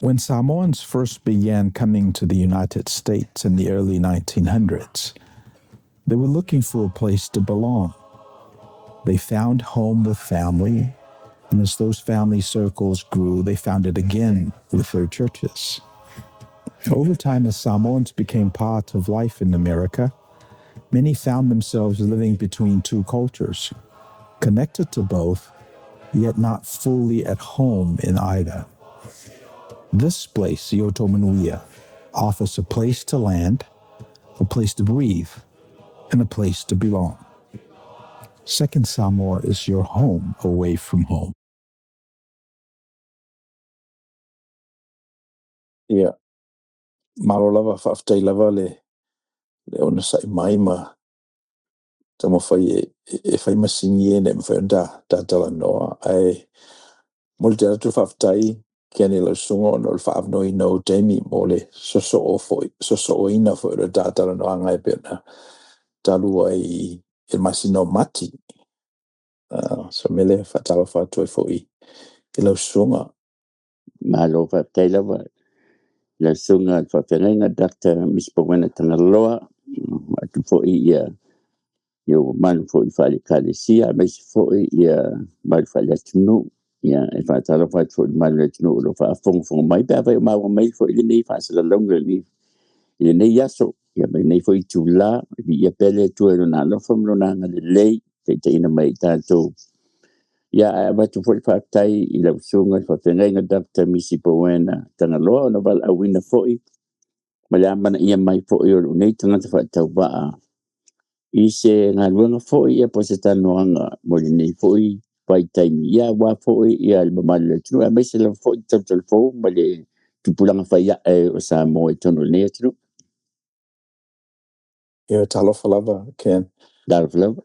When Samoans first began coming to the United States in the early 1900s, they were looking for a place to belong. They found home with family, and as those family circles grew, they found it again with their churches. Over time, as Samoans became part of life in America, many found themselves living between two cultures, connected to both, yet not fully at home in either. This place, Outou Manuia, offers a place to land, a place to breathe, and a place to belong. Second Samoa is your home away from home. Yeah. Malo lava whaafitai lava le ona sai mai ma tamo whai e whai masingi e ne mwhai onda tala noa ai mole te atu whaafitai kia ne lau sunga no le whaafnoi no teimi mole soso o ina fo ura tala noa ngai pena talu ai e masino mati so mele whaatala whaatoi fo i lau sunga Malo whaafitai lava la sunga whawhenga Dr. Miss Pawena Tangaloa atu fo i ia yo malu fo i whale kalesia mai si fo i ia malu whale atunu ia e whaatala whaat fo i malu atunu o whaafonga mai pia whai mawa mai fo i nei whaasala longa ni i nei yaso ia mai nei fo i tula ia pele tu e rona lofa mrona ngale lei te ina mai tātou ia watu fo i whaatai i lau sunga whawhenga Dr. Miss Pawena Tangaloa na wala awina fo i Malama na ia mai fo i o nei tangata whaatau waa. I se ngā ruanga fo i po se tanoanga moli nei fo i pai taimi. Ia wā fo i ia alba mali tunu. A mai se la fo i tau fo mali tupulanga whai o Samoa tono nei atunu. ia talofa lava Ken Dalofa lava.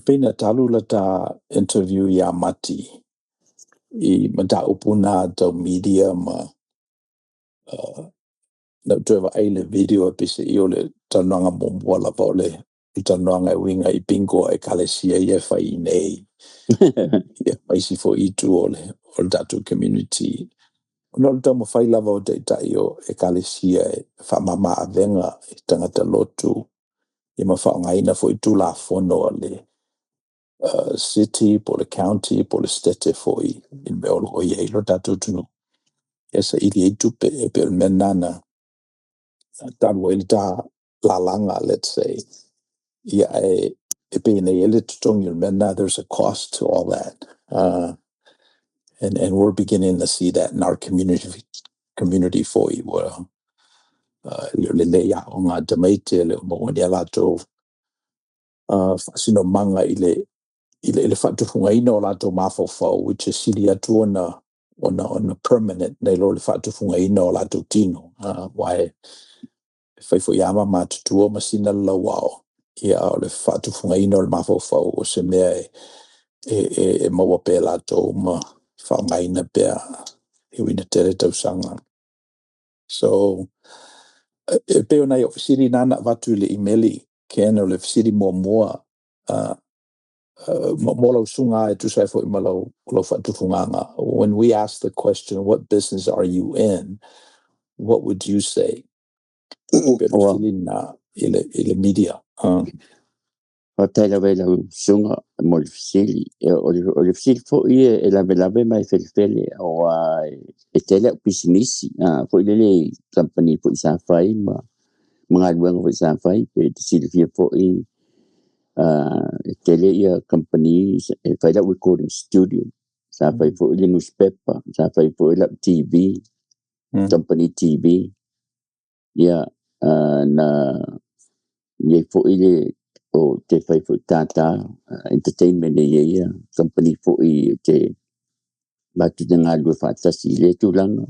Pena talu la ta interview ya mati i mata upuna tau media ma na tueva aile video pise i ole tanuanga mombua la vole i tanuanga winga i bingo e kalesia i e whai nei ia maisi fo i tu ole tatu community no le tamo whai lava o te tai o e kalesia e whamama a venga i tangata lotu i ma whaongaina fo i tu la fono ole city, po le county, po le state foi in meolo o ye lo tatu tunu. Esa ili e tupe e per menana talu e ta la langa, let's say. Yeah, e pe ne ele tutong yun mena, there's a cost to all that. And we're beginning to see that in our community foi where le le ya o ngā tamaite le mo wani ala to fasino manga ile whatufunga ino lato mafofo, which is sili atu on a permanent, nei lo le whatufunga ino lato tino. Wae, whaifo yama matutua masina lawao. Ia o le whatufunga ino le mafofo, o se mea e maua pe lato ma whaongaina pea i wina tere tausanga. So, e peo nei o fisiri nana watu le imeli, kena o le fisiri mua Molo sunga tu sai fo malo lo fatufunganga. When we ask the question, what business are you in? What would you say? Pero na ile media. O taila wei lau sunga mo le fisili. O le fisili fo i e lawe mai felifele o e tele o pisinisi. Fo i lele company fo i sa fai ma mga luanga fo i sa fai pe te silifia fo i tele ia company e fai la recording studio sa fai fo i newspaper sa fai fo i la TV company TV ia na ia fo i le o te fai fo tata entertainment ia company fo i te batu te ngā lua whaatasi le tūlanga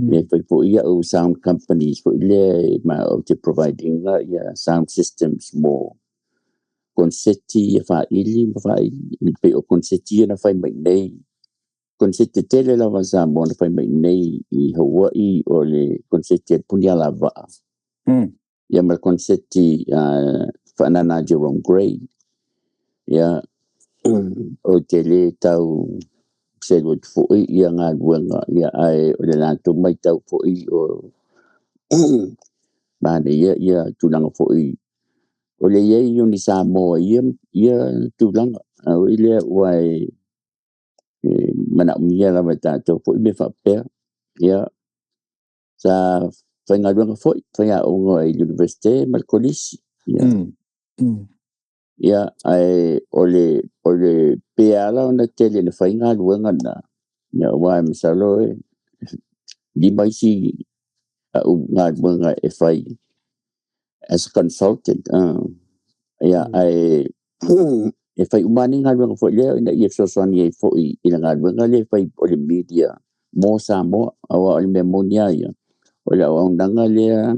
ia fai fo ia o sound companies fo i le ma o te providing ia sound systems more konseti ia whaili pe o konseti na whai mai nei konseti tele lava Samoa na whai mai nei i Hawaii o le konseti at punia lava ia ma konseti whanana Jerome Gray ia o te le tau se lo foi ia nga luenga ia ai o le lanto mai tau foi o mane ia tulanga foi o le ia ni Samoa ia tulanga o ile wai mana mia la mata to foi me fa per ia sa whainga luenga foi whainga o ngai university mal college ia ai o le peala ona tele le whainga luenga na ia wai misalo di mai si ngā luenga e whai as a consultant ia ai e whai umani ngā luenga foi leo ina ia sosoni e foi ina ngā luenga le whai o le media mo Samoa awa o le memonia ia o le au nanga lea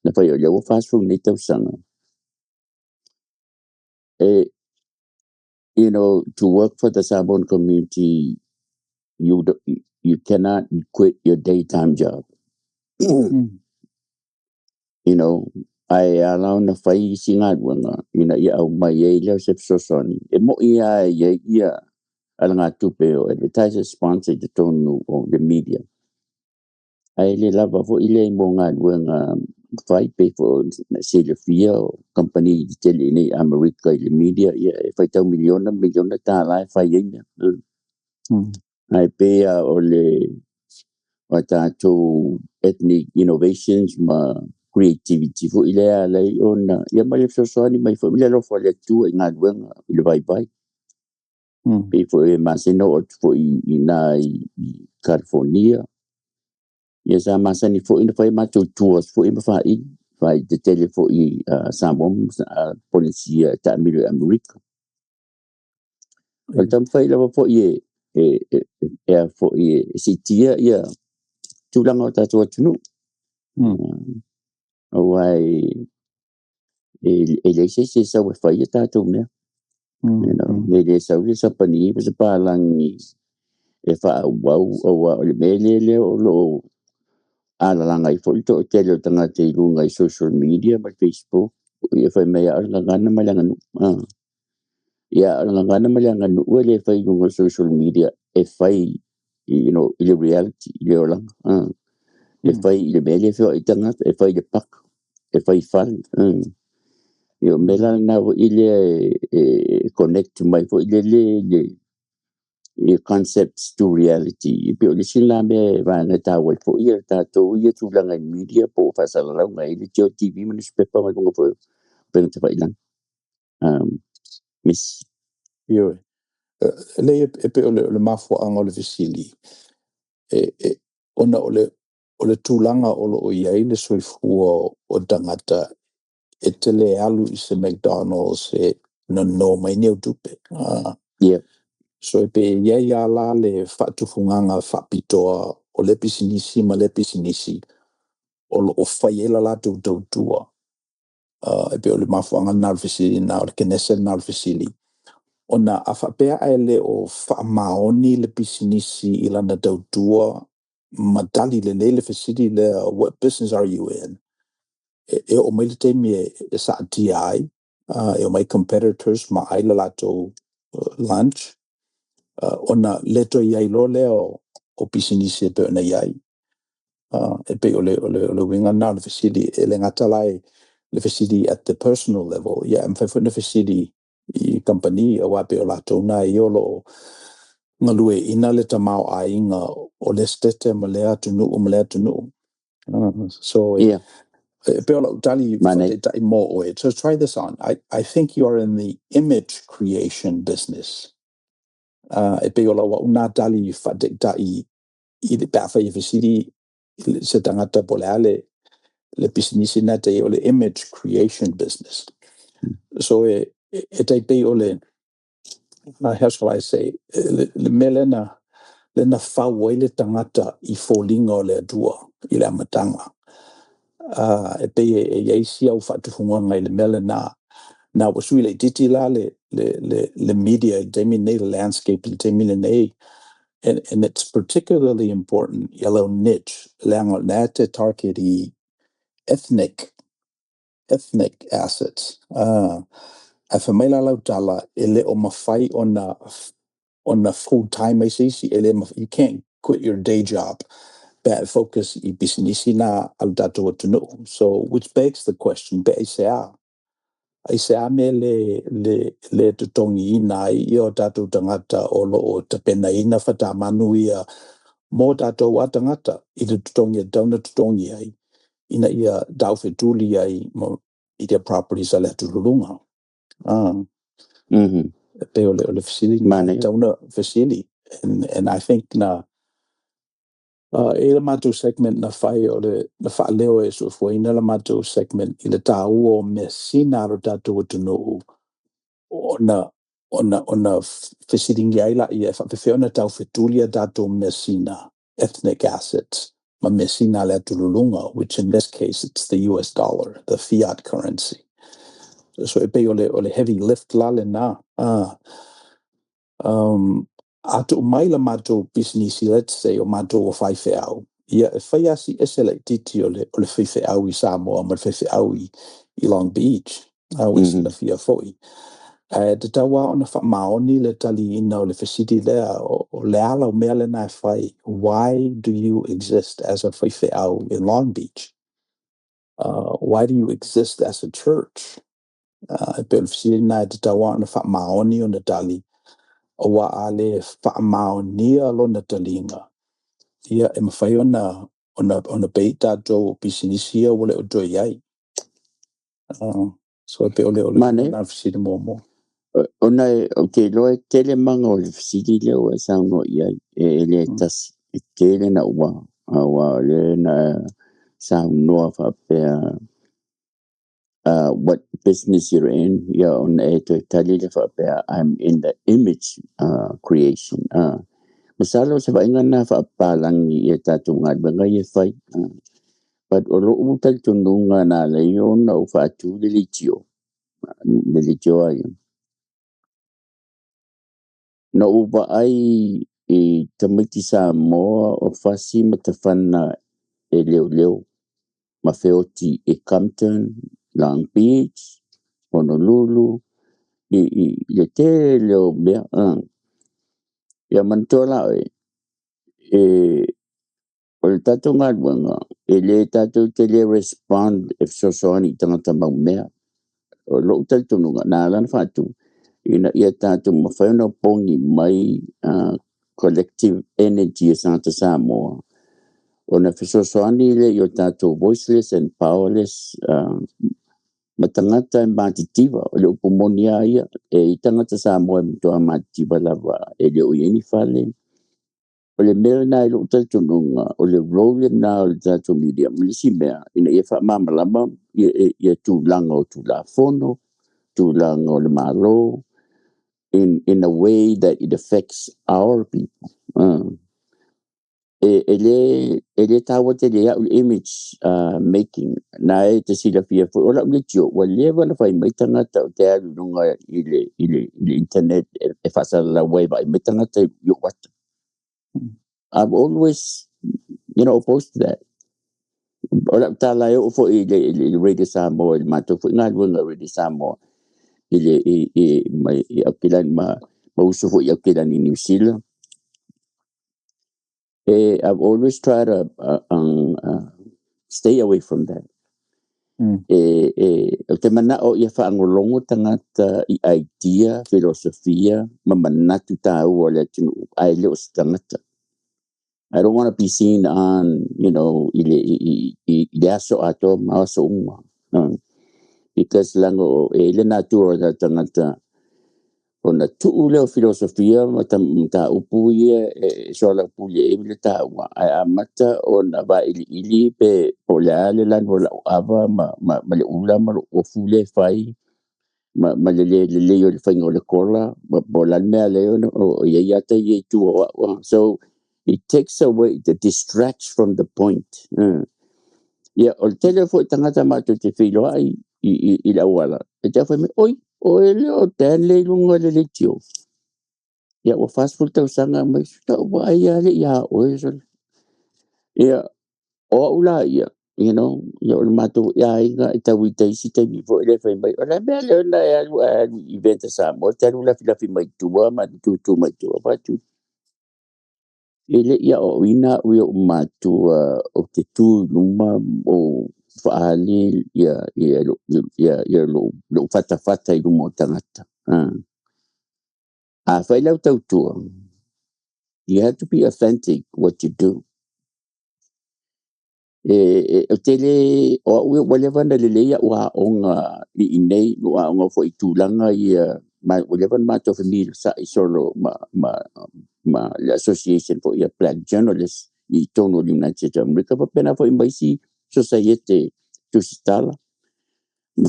na whai o le o fast food nei tau sanga you know, to work for the Samoan community, you cannot quit your daytime job. You know, I allow na fai singat wanga, ina ia au mai e leo sep sosoni. E mo ia alanga tupe o advertiser sponsor the tonu o the media. Ai le lava fo ile mo ngā wanga fai pay for se le fia o company di tele nei America le media ia e fai tau miliona ta lai fai ia. Ai pe o le o tātou ethnic innovations ma creativity fo ile a lei ona ia mai so mai fo ile lo fo le tu ngā wanga le vai vai pe fo e Measina o fo i California ia sa masani fo ina fai matu tours fo i fai te tele fo i Samoa Polynesian ta milo America o tam fai lava fo i fo i sitia ia tulanga o tātou atunu wai e le se sa we fai tātou mea le sa le sa pani se palangi e fa o le mele o lo ala langa I fo to tele tanga te lunga I social media ma Facebook e fa me ya la ngana ma langa ya la ngana ma langa o le fa lunga social media e fai you know le reality le ola e fai le mele fo I tanga e fai le pak e fai fan yo mela na ile connect mai fo ile concepts to reality pe le sila me va na ta wa fo ia ta to ia tu langa media po fa sala la ngai le TV me se pepa ma ngo fo pe te fa ilan miss yo le pe le mafo anga le fisili ona ole tūlanga o ia ile soifua o tangata e tele alu I se McDonald's no mai neu tupe yeah so pe ia la le whaatufunganga whapitoa o le pisinisi ma le pisinisi o whaiela la tautua e pe o le mafuanga narfisili na o le kenese narfisili ona a whapea ele o whaamaoni le pisinisi I lana tautua madali le lele fasili le what business are you in o mai le teimi e sa TI e o mai competitors ma ai la lato lunch ona leto iai lo leo o pisinisi e pe ona iai e pe o le winga na le fasili e le ngata lai le fasili at the personal level am fai na fasili I company o wape o lato na I olo ngalue ina le tamau a inga o le stete ma le atunu o ma le atunu so yeah so try this on. I think you are in the image creation business. E pe ola wa una dali I le pafa I fisiri se tangata polale le business na te o le image creation business. So e te pe ole how shall I say le melena le fawa le tangata I folinga le dua I le amatanga. E pe e sia u whatufunga ngai le mele na wasui le titi la le media dominate the landscape le dominate and it's particularly important yellow niche lango nate target I ethnic assets a famila la tala ele o mafai on a full time basis. You can't quit your day job, but focus I business na al datu to know. So which begs the question, I say me le tutongi na I o datu tangata o lo te pena ina fata manuia mo datu wa tangata I le tutongi down the tutongi ai ina ia dau fetuli ai mo I te properties ala tulunga. Pe ole facility down the facility and I think na ele matu segment na fai o na fa leo e so foi na matu segment I le tau o Measina ro tatu to know ona facility ai la ia fa fe ona tau fetulia tatu Measina ethnic assets ma Measina le tulunga, which in this case it's the US dollar, the fiat currency. So e pe ole heavy lift la le na ato mai la mato business, let's say o mato o fai feau ia e fai asi esele titi o le fai feau I Samoa ma fai feau I Long Beach is la fia foi te tawa ona fa maoni le tali ina o le facility there o le ala o mea le na fai, why do you exist as a fai feau in Long Beach? Why do you exist as a church? Pe le facility na te tawa ona fa maoni o na tali o wa ale whaamaonia lona talinga. Ia e mawhai ona beita do bisinisia wale o doi ai. So e pe ole na fisiri mō. Ona o te loe tele manga o le fisiri leo e sauno iai e le tasi e tele na ua le na saunoa whapea what business you're in. Ia ona e to tali le whapea I'm in the image creation. Masalo sa vainga na whapalangi e tatu ngā i e whai. But o lo utal tununga na le iona o whaatu le litio. Le litio ai. Na uba ai I tamiti Samoa o whasi ma te whana e leo. Ma whioti e Compton, Long Beach, Honolulu, I le te leo mea. Ia mantola o le tatu ngā e le tatu te le respond if soani tangata mau mea. O lo utal tununga na lana whatu. Ina ia tatu mawhaina pongi mai collective energy Santa Samoa. Ona fisosoani le yo tatu voiceless and powerless matangata matitiwa o le upumonia ia e tangata Samoa mtoa matitiwa lava e le uieni fale. O le mea na ilo utal tununga o le role na o le tatu media milisi mea ina ia wha mamalama ia tūlanga o tūlafono, tūlanga o le malo in a way that it affects our people. Ele tawa te lea image making na e te sila fia fu ora ule tio wa lewa na fai mai tangata o te alu nunga ile internet e fasa la wave ai mai tangata yo wata. I've always opposed to that. Ora tala yo fo ile Radio Samoa il mato fu ngal wanga Radio Samoa ile mai akilan ma uso fu akilan in New Zealand. I've always tried to stay away from that. Te mana o ia whaangolongo tangata I idea, filosofia, mamanatu tau o le tinu ai leo tangata. I don't want to be seen on, ile aso ato maaso uma. Because lango le natura da tangata ona tu leo filosofia mata upu ia sola pulia e le tawa a mata ona va ili pe polale lan vola ava ma le ula ma o fule fai ma le yo le fango le cola bolan me le o ia te ye tu so it takes away the distracts from the point. Ya o telefo tangata ma tu te filo ai I la wala e te fa me oi o ele o tele lunga le tio. Ya o fast food tau sanga mai sta wa ia le ya o eso. Ya o ula ia you know, yo le matu ya inga itawi tai si tai before le fai mai ola be le na ya event sa mo ta la fi mai tua ma tu mai tua pa tu ele ya o ina o matu o te tu luma o faali ya lo fata i lumo tangata fai lau tau tua. You have to be authentic what you do. O tele o whatever na lele ya wa onga I nei wa onga fo I tulanga ia ma whatever ma to family sa isolo ma the association for your black journalists I tono United States of America pa pena fo imbaisi society to stala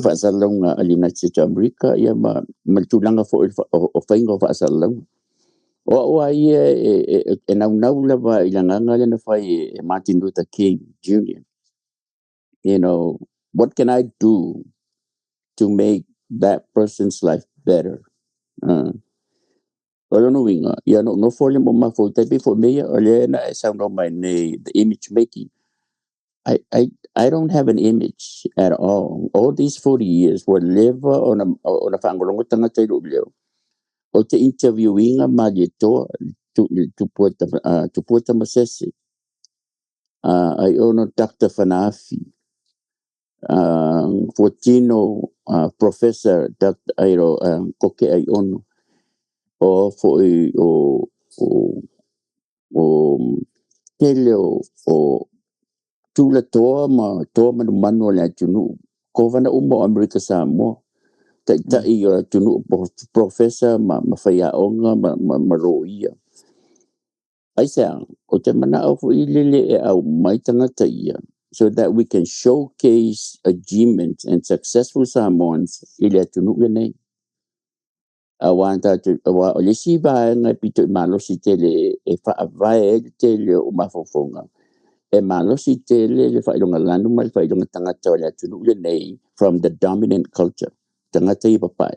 fa salonga United States of America ia ma tulanga fo o faingo fa salonga o ia e nau lava I langanga le na fai Martin Luther King Jr. You know, what can I do to make that person's life better? I don't know, yeah, no for them, my fault. For me, I sound on my name, the image making. I don't have an image at all. All these 40 years, whatever on a fangolong tanga tayo leo. O te interviewing a malito to put a masesi. I own Dr. Fanafi. Fortino Professor Dr. Airo Koke Aiono o foi o tele o tula toa ma manu le tunu ko vana umo America Samoa ta I tunu professor ma faya onga ma roia ai sa o te mana o foi lele au mai tangata ia so that we can showcase achievements and successful Samoans ile tunu nei awanta wa le si ba nga pito malo si tele e fa vai tele o mafofonga e malo si tele le fa ilonga lanu mal fa ilonga tangata le tunu le nei from the dominant culture tangata I papai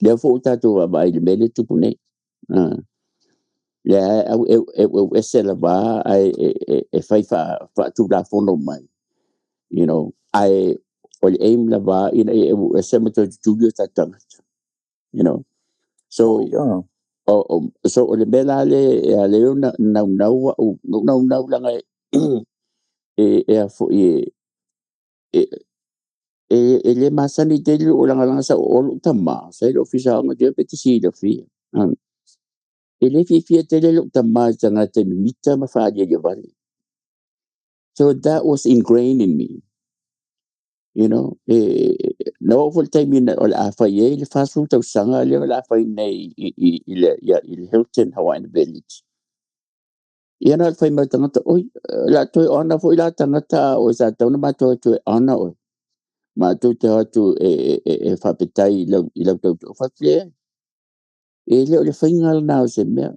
le fo tato ba I mele tu pune le e se la ba ai e fa tu la fono mai you know I o le aim la ba ina e se meto Julio tatangata you know so so o le bela le le na langa fo le masani te o langa sa o tama sa le ofisa nga de petisi le fi ele fi te le tama tanga te mita ma fa de vale so that was ingrained in me you know no full time in all afa ye le fast food to sanga le la fa nei il Hilton Hawaiian Village Ia fai mai tangata oi la toi ona fo ila tangata o sa tau na mato tu ona o ma tu te atu e fa petai ila tau tu fa fle le fai ngal na o se me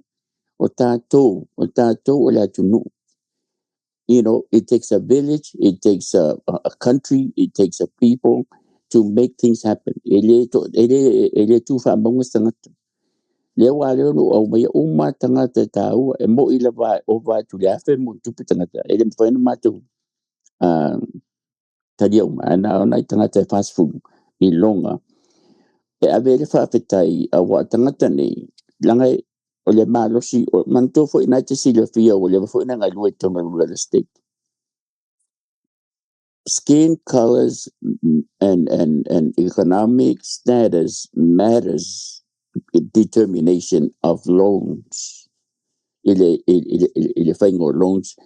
o tato o la tunu you know it takes a village it takes a country it takes a people to make things happen ele tu fa bangus tangata le wale no o mai uma tangata tau e mo ila vai o vai tu le afe mo tu tangata ele fai na mato tadi o mana ona tangata fast food I longa e ave le fa fetai a wa tangata nei langai o le malosi o manto fo ina te sila fia o le fo ina ngai lue tona real estate skin colors and economic status matters determination of loans ile faingo loans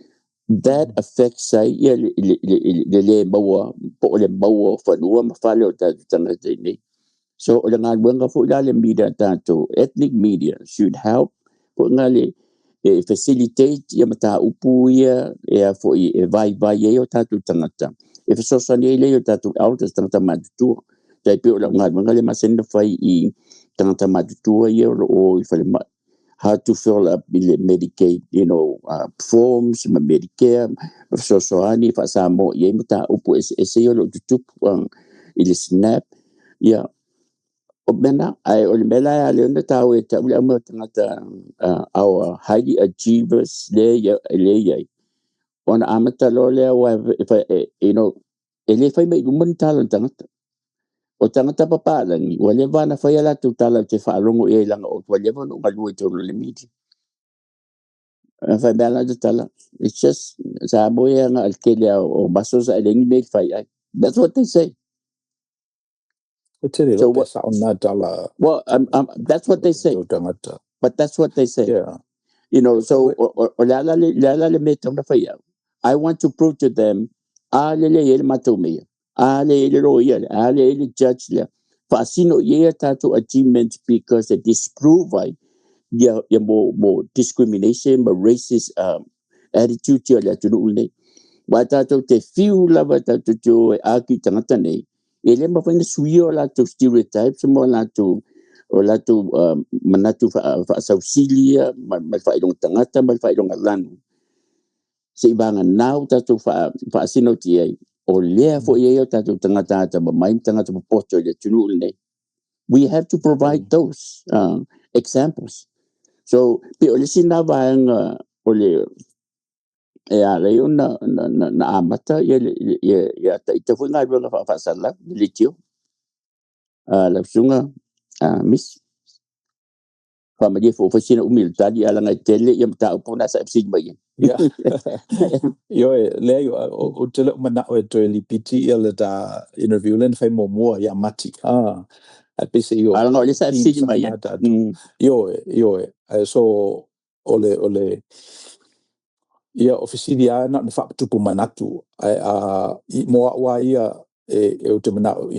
that affects le bawa po le bawa fa no ma fa le ta tanga ni so le ngal wenga fu le media tanto ethnic media should help po ngale facilitate ya mata upu ya fo vai yo tatu tangata if so sani le yo tatu out tangata matu tai pe le ngal wenga le masenda fai I tangata matu ya o fa le how to fill up Medicaid, you know, forms, Medicare, so fa Samoa, ye mata upu ese yo lo tutup ili snap, ya. O mena, ai o mela ya le onda tau e ta ula mo tangata our highly achievers le ya ona amata lo le ele fai mai luman talan tangata o tangata papalangi wale vana fai ala tu tala te whaalongo e langa o wale vana unga lua toro le midi fai bela de tala it's just sa boya nga alkele o baso sa elengi make fai ai that's what they say So what? Well, that's what they say. But that's what they say. Yeah. So le metong na faya. I want to prove to them, ale le matumi, ale le royal, ale le judge le. Fasino ye tato achievements because they disprove ya more discrimination, more racist attitude ya tu ule. Watato te fiu la watato jo aki tangata nei. Ele ma fai suio la to stereotypes mo la to o la to manatu fa sausilia ma fai dong tangata ma fai dong alanu. Se ibanga nau tatu fa sino tie o lea fo ye tatu tangata ta mai tangata pocho le tunu nei. We have to provide those examples. So pe ole sina vanga ole le na amata ya ta ita fu ngai bela fa sala litio la sunga miss fa ma fo fa sina umil tadi ala ngai tele ya ta po na sa sing mai ya yo le yo o tele mana o to li piti ele da interview len fa mo ya mati at bisi yo ala ngai sa sing mai yo so ole ia ofisili a na whakatupu manatu i moa wa ia o te manatu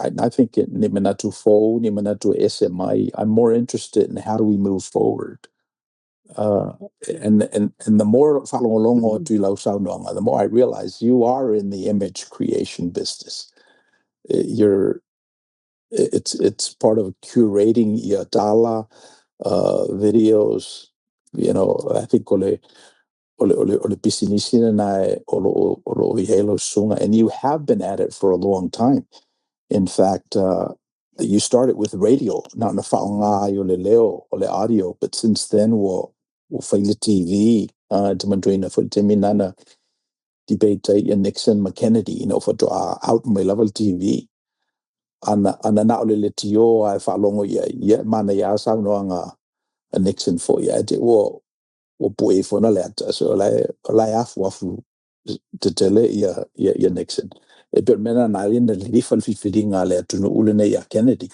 I think ni manatu fo ni manatu SMI. I'm more interested in how do we move forward and the more whalongo longo tu lau saunonga, the more I realize you are in the image creation business. It's part of curating ia dala videos, I think ole Measina nai o halo sunga, and you have been at it for a long time. In fact, you started with radio, not na whaonga o le leo o le audio, but since then wo whaile TV, te manduina for te minana debate i Nixon McKennedy, for to out my level TV. Ana na ole le tio ai whalongo ia mana ia saunoanga a Nixon for ia te wo pui for na leta so lai afu te tele ia Nixon e per mena na linda li falfifilinga le tunu ulene ia Kennedy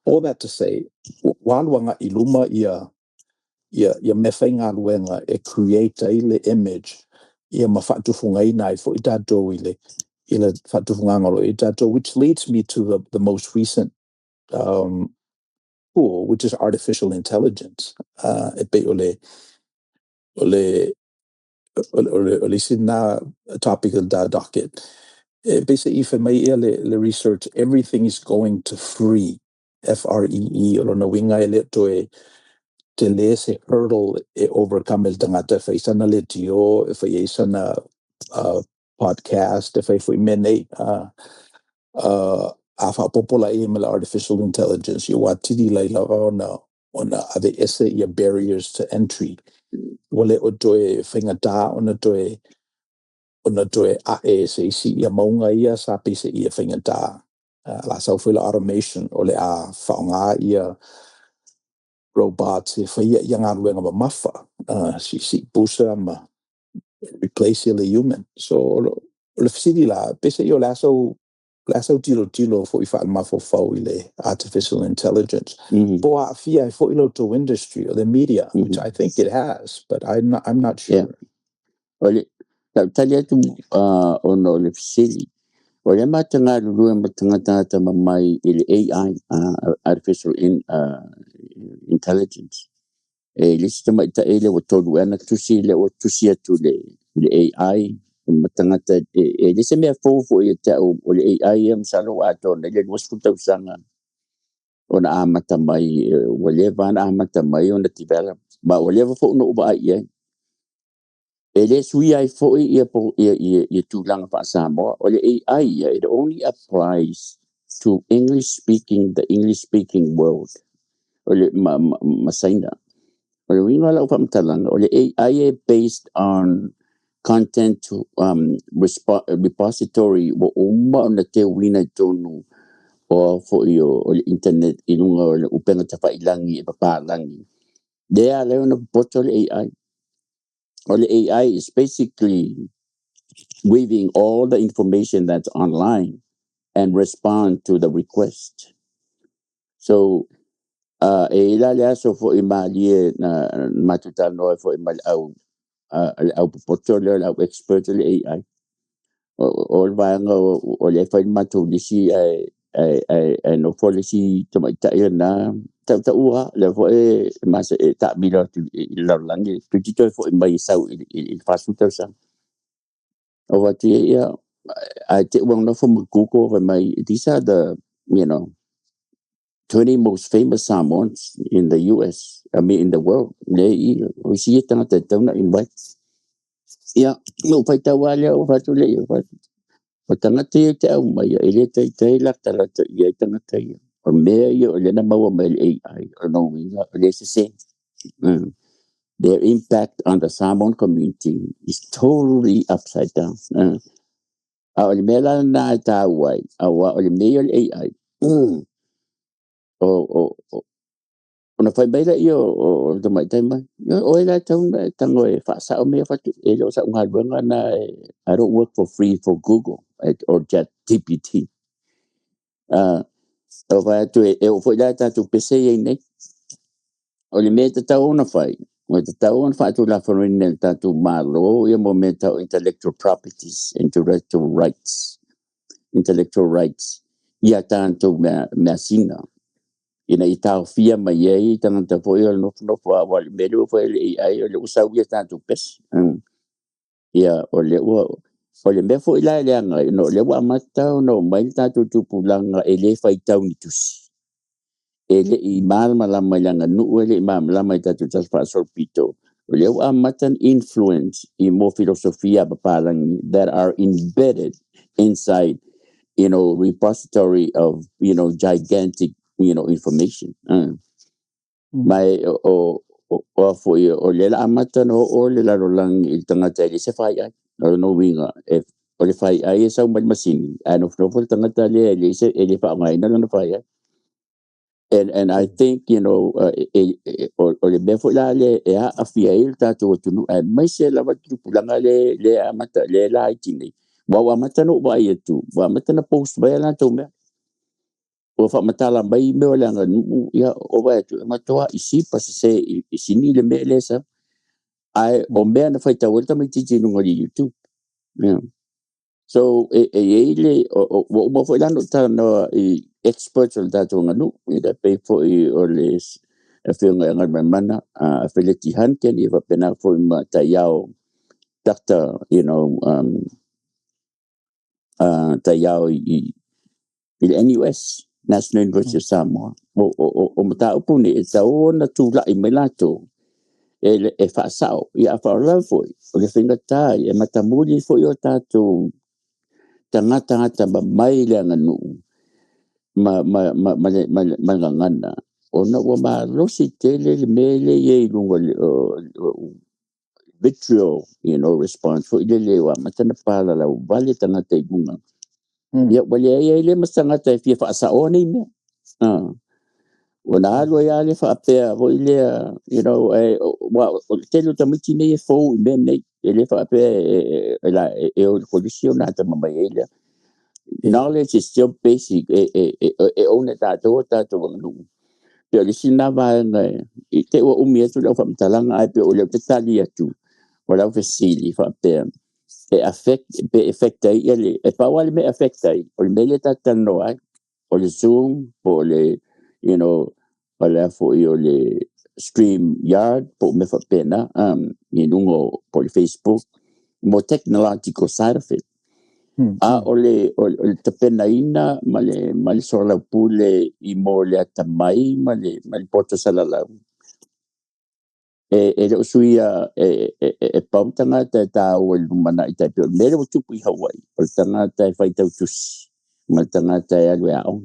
all that to say walwanga iluma ia mefenga luenga e create ile image ia mafatufunga ina fo itato ile fatufunga ngalo itato, which leads me to the most recent tool, which is artificial intelligence. E pe ole sina topic of the docket. Basically, if I may le research, everything is going to free, FREE, or no winga ele to te le se hurdle e overcome el tangata fa isana le tio, fa isana podcast, fa mene afa popola email artificial intelligence, you want tidi lai lava on ave ese ia barriers to entry. Wale o toe whaingata ona toe a se isi ia maunga ia sa pese ia whaingata. La sauwhila automation o le a whaonga ia robots e whaia ia ngā ruenga ma mafa. Si booster ma replace the human. So le whisiri la pese i o laso tilo fo I wha mafo fau I le artificial intelligence. Po a fia fo ilo to industry or the media, which I think it has, but I'm not sure. Ole tali atu ono le fisili ole matanga lulu matanga ta mai ile AI artificial intelligence le sistema ita ele o tolu ana tusi le o tusi atu le AI matanga ta le se me fo ita o le AI am salo ato le was futa usanga ona amata mai wale van amata mai ona develop ba wale fo no ba ia ele sui ai fo ia tulang fa Samoa o le AI it only applies to the English speaking world o le Measina o le winga la fa mtalang o le AI based on content repository wo uma na te wina tonu o fo o internet ilunga o upenga tapa ilangi e papalangi. There le ona potol AI. Or the AI is basically weaving all the information that's online and respond to the request. So e la le aso fo imalie na matutano fo imal au potol au expert le AI. O vanga o le fai matu lisi no fo lisi tamaita na ta ua le fo mas ta mira tu la langi tu tito fo mai sau il fasuta sa o vati ya I take one from Google for my these are the 20 most famous Samoans in the US, I mean in the world. We see it na invite. Yeah, no phải tao qua leo phải tu lệ phải. Và tanga te te au mai ele te la tala te ye tanga te. Or me yo le na mawa me AI or no we le se. Their impact on the Samoan community is totally upside down. Oli mela na tawai awa oli mail AI o ona fai baila io o to mai tema o ela tango e fa sa o me fa e lo sa unga wenga na I don't work for free for Google or ChatGPT o va tu e o foi data tu PC e nei oli me ta ona fai o ta ona fa tu la foreign ta tu malo e momento intellectual properties intellectual rights ia tanto Measina ina itau fia mai ai tanga foi no wa melo foi ai le usau ia tanto pes ia o le me foi la le anga no le wa mata no mai tanto tu pulanga ele fai tau ni tusi ele I mal mala mai langa nu ele mal mala mai tanto tas fa sorpito le wa mata influence I mo filosofia papalang that are embedded inside repository of gigantic information mai o foi o le la amata no o le la rolang il tangata le se fai ai no winga if o le fai ai sa mai masini ano no fo tangata le se ele fa ngai na no fai ai and I think o le befo la le a fia il tato tu mai se la va tu pulanga le amata le la itini wa mata no ba yetu wa mata na post ba la to me o fa matala mai me la nu ya o ba tu matoa isi pa se isini le me le sa ai o me na fa ta volta me tiji no ngoli YouTube yeah. So le o mo fa la no ta no experts on that nganu ida pay for or les a film ngal mana a feleti hanken iva pena for ma ta yao doctor ta yao il NUS National University of Samoa o mata upuni sa ona tu la I melato e fa sao ia fa la foi o le finga tai e mata muli foi o tatu tangata mai le nganu ma ngana ona wa ma losi tele mele ye lungo vitriol response for ile wa mata na pala la vale tangata ibunga ya wale ile masangata fi fa sao ni me Wana lo ya le fa pe ho ile wa telo tamiti ne fo ben ne ele fa pe la o condition na ta mama ele knowledge is still basic on ta to no pe le sina va ne te o umi tu lo fa mtalanga ai pe o le tali atu wala fa sili fa pe effect ele e pa wale me affect ai o le le ta no ai o le zoom o le wala fo o le stream yard po me fa pena ni lungo po Facebook mo technological side of it o le te pena ina male sola pule I mo le tamai male poto sala la le usuia pau tanga ta o lumana I pe le tupu I Hawaii o tanga ta fai tau tus ma tanga ta alwe au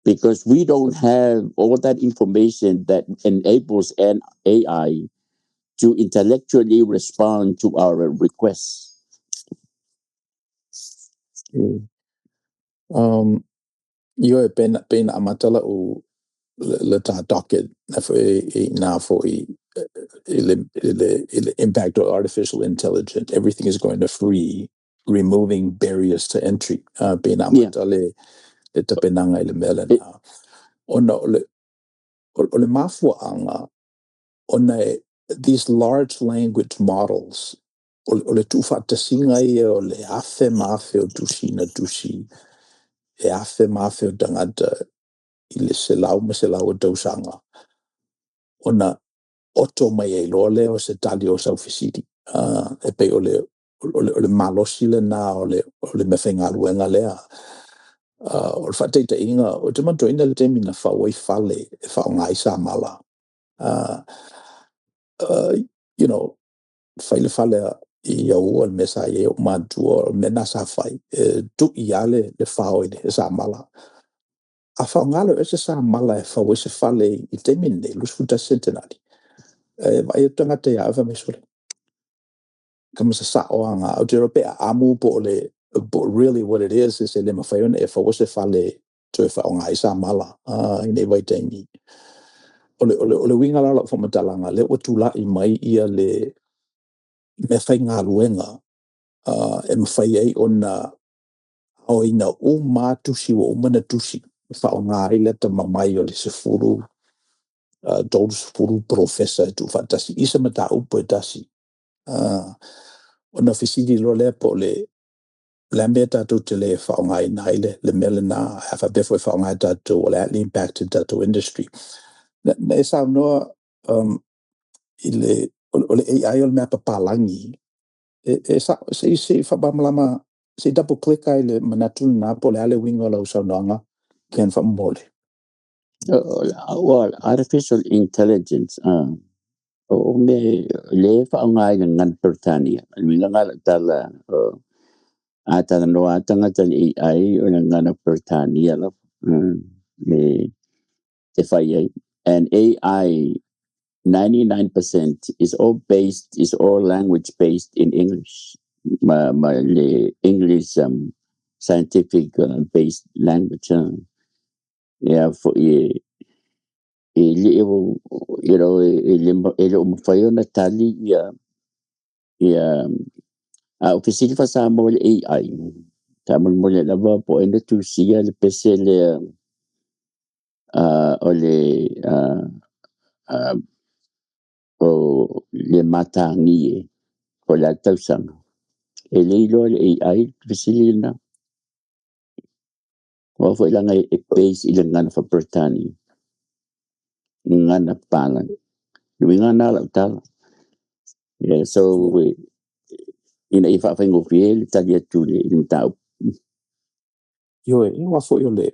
because we don't have all that information that enables an AI to intellectually respond to our requests. Yo e pena amatala o le ta docket na for the impact of artificial intelligence. Everything is going to free, removing barriers to entry. Pena amatale le ta penanga ile mele na. Ona ole mafua anga ona these large language models ole tufa tasinga ia ole afe mafe o tusi na tusi e afe mafe o tangata ile selau ma selau o tausanga ona oto mai e lole o se tali o South City e pe ole malosi le na ole mewhenga luenga lea o le whateita inga o te matoina le temi na whawai fale e whaonga isa mala you know whaile fale I au al mesa e o matua mena sa whai tu I ale le whao e sa mala a whaongalo e sa mala e whawai se fale I temi ne lusfuta centenari vai tangata ia ava mesole kama sa oanga o te rope amu po le but really what it is le mawhaiona e whawase fale to e whaonga I sa mala I nei vai tengi ole winga lala whamatalanga le o tula I mai ia le me whai ngā luenga e mawhai ei ona o ina o mātusi o umana tusi whaonga I le ta mamai o le se furu tolu se furu professor tu whatasi isa mata upo e tasi ona fisidi lo le po le mea tātou te le whaonga I nai le mele nā hawha befo e whaonga I tātou o le atli impacted tātou industry. Na e sao noa I le o le AI o le mea papalangi se whapamalama se double click ai le manatu nā po le ale winga o lau sao noanga ken whamole. Well, artificial intelligence o me le whaonga I ngan pertania winga ngala tala ata no atanga tal AI o ngana pertania la me te whai and AI 99% is all language based in English. The English scientific based language. Yeah, for you know, tali officially for Samoa AI. Tamal mo le lava po enda tu siya le pese le o le matangi o la tausanga. E leilo le AI officially na. Wa fo ilanga e base ilanga fa Britannia. Ngana palan. Ngana la tal. Yeah, so we if I think of it, talia tu le tau. Yo e wafo yo le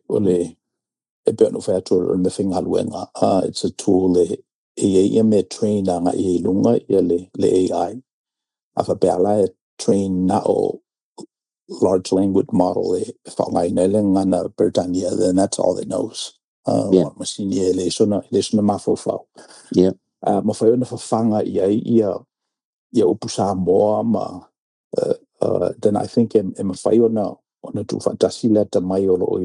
e pe no fa to le whinga luenga it's a tool le e me train nga I lunga le AI afa pe ala train na o large language model e whaongai nei le ngana Britannia then that's all it knows what Measina le sona mafo whao Yeah. ma whai ona whawhanga ia upu Samoa ma then I think e ma whai ona tu whatasi le ta mai o lo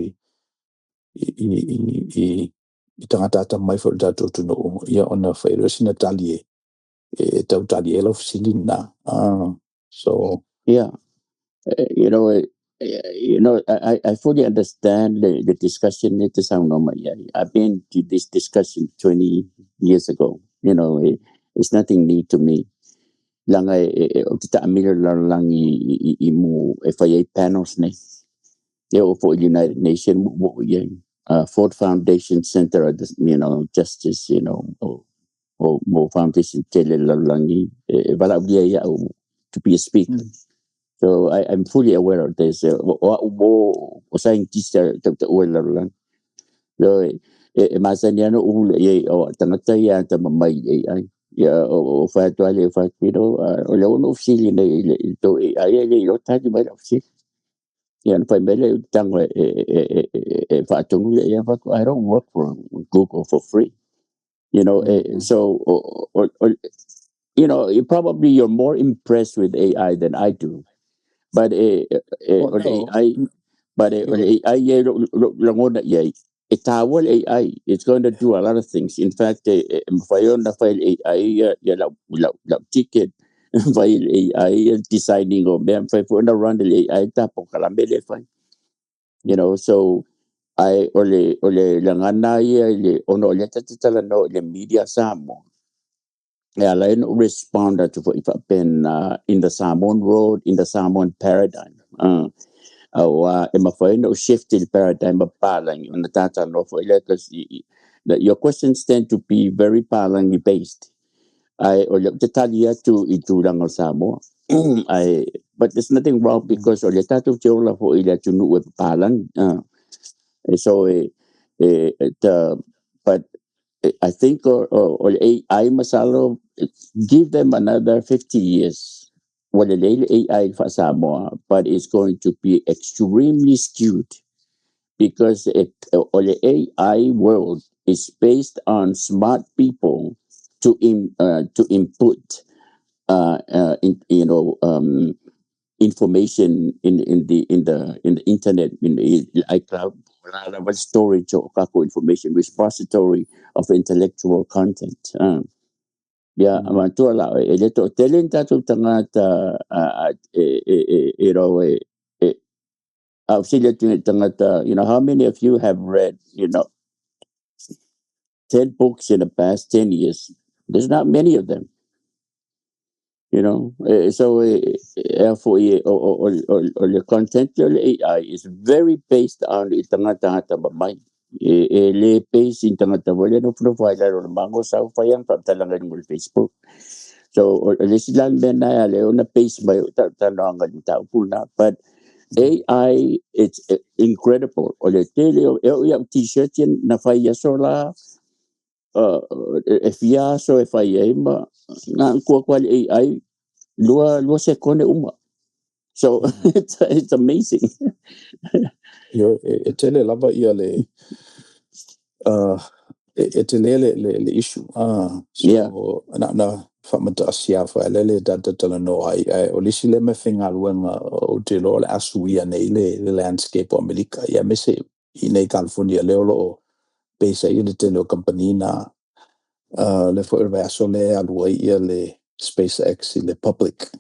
I tangata ta mai for tātou tuno ia ona whai resina tali e tau tali e lau silina so Yeah. You know, I fully understand the discussion. I've been to this discussion 20 years ago. You know, it's nothing new to me. Lang o kita amir lang imu FIA panels ne. For United Nations, Ford Foundation Center, Justice, or more foundation tele lang to be a speaker. So I'm fully aware of this. Scientists lang. So masanya no o tangata ya tamay AI. Ya o fatwali fatwido o lawan official na ito AI yo tayo ba official. Yan pa mele tang fatong ya I don't work for Google for free. So probably you're more impressed with AI than I do. But Well, on no. AI, but on You, AI, itawal AI. It's going to do a lot of things. In fact, fayon na file AI, la ticket. File AI designing o ben file for na run the AI tapo kalambele file. So I ole langana le ono le tatala no le media samo. Yeah, like respond to if I've been in the Samoan road, in the Samoan paradigm. Mafai no shift in paradigm of palang on the tata no for because your questions tend to be very palang based. I or the talia to itulang o Samoa. I but there's nothing wrong because or the tato chola for ila to know with palang. So but I think or AI masalo give them another 50 years. What the AI for Samoa, but it's going to be extremely skewed because or the AI world is based on smart people to input information in the internet in the iCloud storage or kako information repository of intellectual content. Yeah, tu ala eleto telenta tu tangata how many of you have read 10 books in the past 10 years? There's not many of them. So for the contextual AI is very based on the tangata mamay. Le base in tangata wala no profile or mango sa fayang pagtalangan mo Facebook. So lesilan ben na ale na base by tanangan tao puna, but AI it's incredible. O le tele yung t-shirt yan na faya sola if ya so if I ma na kuha AI lua sekone uma. So it's amazing. e tele lava ia le e tele le issue. So Yeah. na famata asia fa le data tala no ai o lisi le me finga luenga o te lo le asu ia nei le landscape o Amerika ia me se I nei California le lo pesa ia le tele o company na le fo so le alua ia le SpaceX le public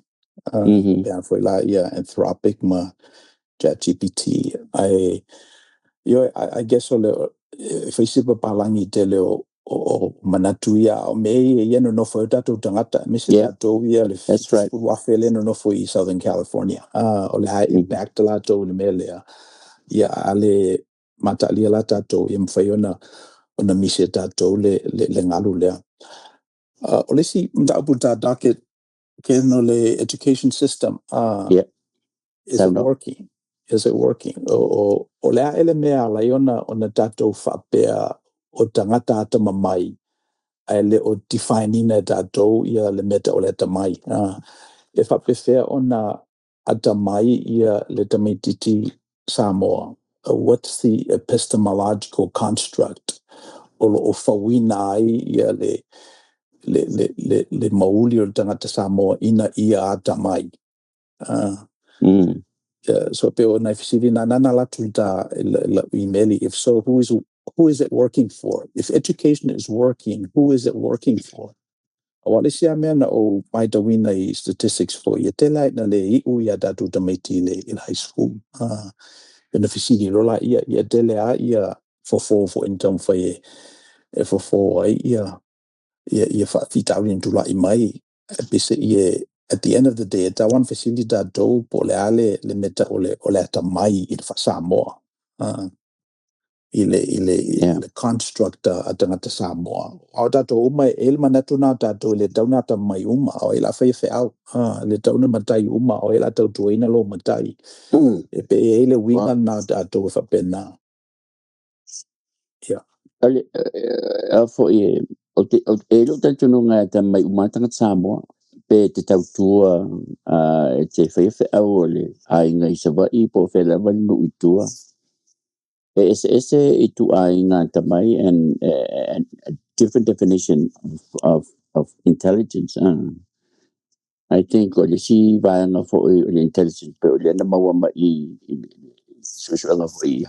ya foi la ia Anthropic ma ChatGPT I guess o le foi sipa palangi tele o manatu ia o me ia no fo tatu tangata me se tatu ia le That's right. wafele no fo I Southern California o le high impact la to le mele ia ale mata lia la tatu ia mfaiona ona mise tatu le ngalu le o le si mta puta docket ke no le education system is it working? Is it working? O lea ele mea la ona tatou whapea o tangata ata mamai ai le o defining na tatou ia le meta o le tamai. E whapewhea ona ata mai ia le tamaititi Samoa. What's the epistemological construct o lo o whawina ai ia le mauli o tangata Samoa ina ia ata mai. So pe na fisiri na nana la tuta la emaili if so who is it working for? If education is working, who is it working for? Wale sia mea na o mai tawina I statistics for ia te lai na le I uia datu tamaiti le in high school. Na fisiri rola ia te lea ia fo intong fa e fo ai ia whaafitawin tula I mai pese ia at the end of the day, that one facility that do po le ale le meta ole ata mai I fa Samoa. Le construct atangata Samoa. Au tato uma el manatu na tato le tauna ta mai uma o ila fai au. Le tauna matai uma o ila tau tuina lo matai. E pe ele winga na tato fa pena. Yeah. For lo tanto nunga ta mai uma tanga Samoa pe te tau tua te fai au le ai ngai sava I po fe la vanu itua. Ese itu ai nga tamai and a different definition of intelligence. I think o le si vaenga fo'i o le intelligence pe o le na mawama i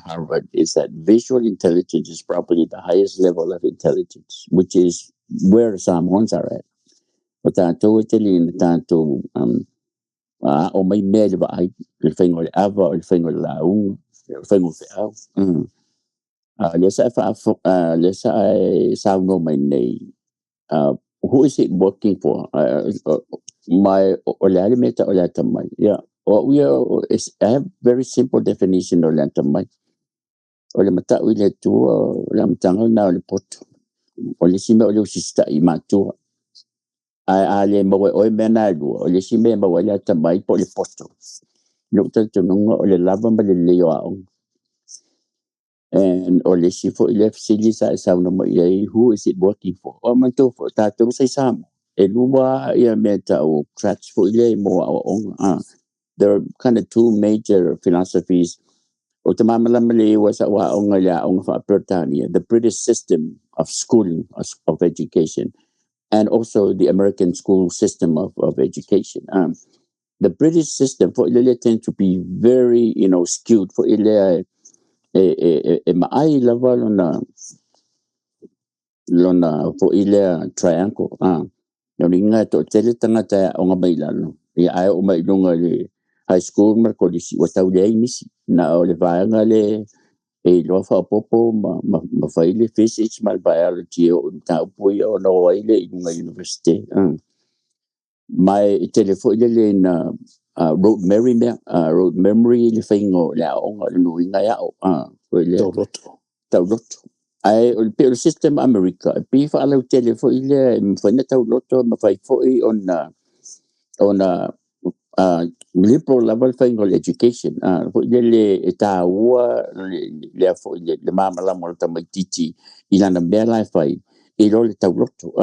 Harvard is that visual intelligence is probably the highest level of intelligence, which is where Samoans are at. O tātou e te lina tātou o mai mea le vaai, le whaingo le ava, o le whaingo le lau, le whaingo le au. Le sa e sauno mai nei. Who is it working for? My o le ale meta o le tamai. Yeah. We are, I have very simple definition o le tamai. O le mata o le tua, o le matanga na o le poto. O le sime o le usista I matua. A le mawe o mena lua. O le sime mawe le tamai po le poto. Nukta tununga o le lava ma le leo aong. And o le sifo I le fisili sa sauna mo iai, who is it working for? O manto fo tatou say Samoa. E lua ia meta o crats fo ile mo aong. There are kind of two major philosophies. O te mamalamale was wa onga ya onga fa Britania, the British system of schooling, of education, and also the American school system of education. The British system for ile tend to be very, skewed for ile maai lava lona for ile triangle. No ringa to tele tangata onga bailano. Ia ai o mai lunga le high school mar ko disi o tau le misi na o le vaanga le e lo fa popo ma fa ile physics mal biology o ta pui o no ile I lunga university. Mai telefone le na road memory le faingo la onga le nuinga ya o le tau loto. Ai o le system America pe fa ala telefone ile fa na tau loto ma fa foi on liberal level faingo education le ta ua le fo le mama la mo ta mai titi ila na bela fai I lo le tau loto.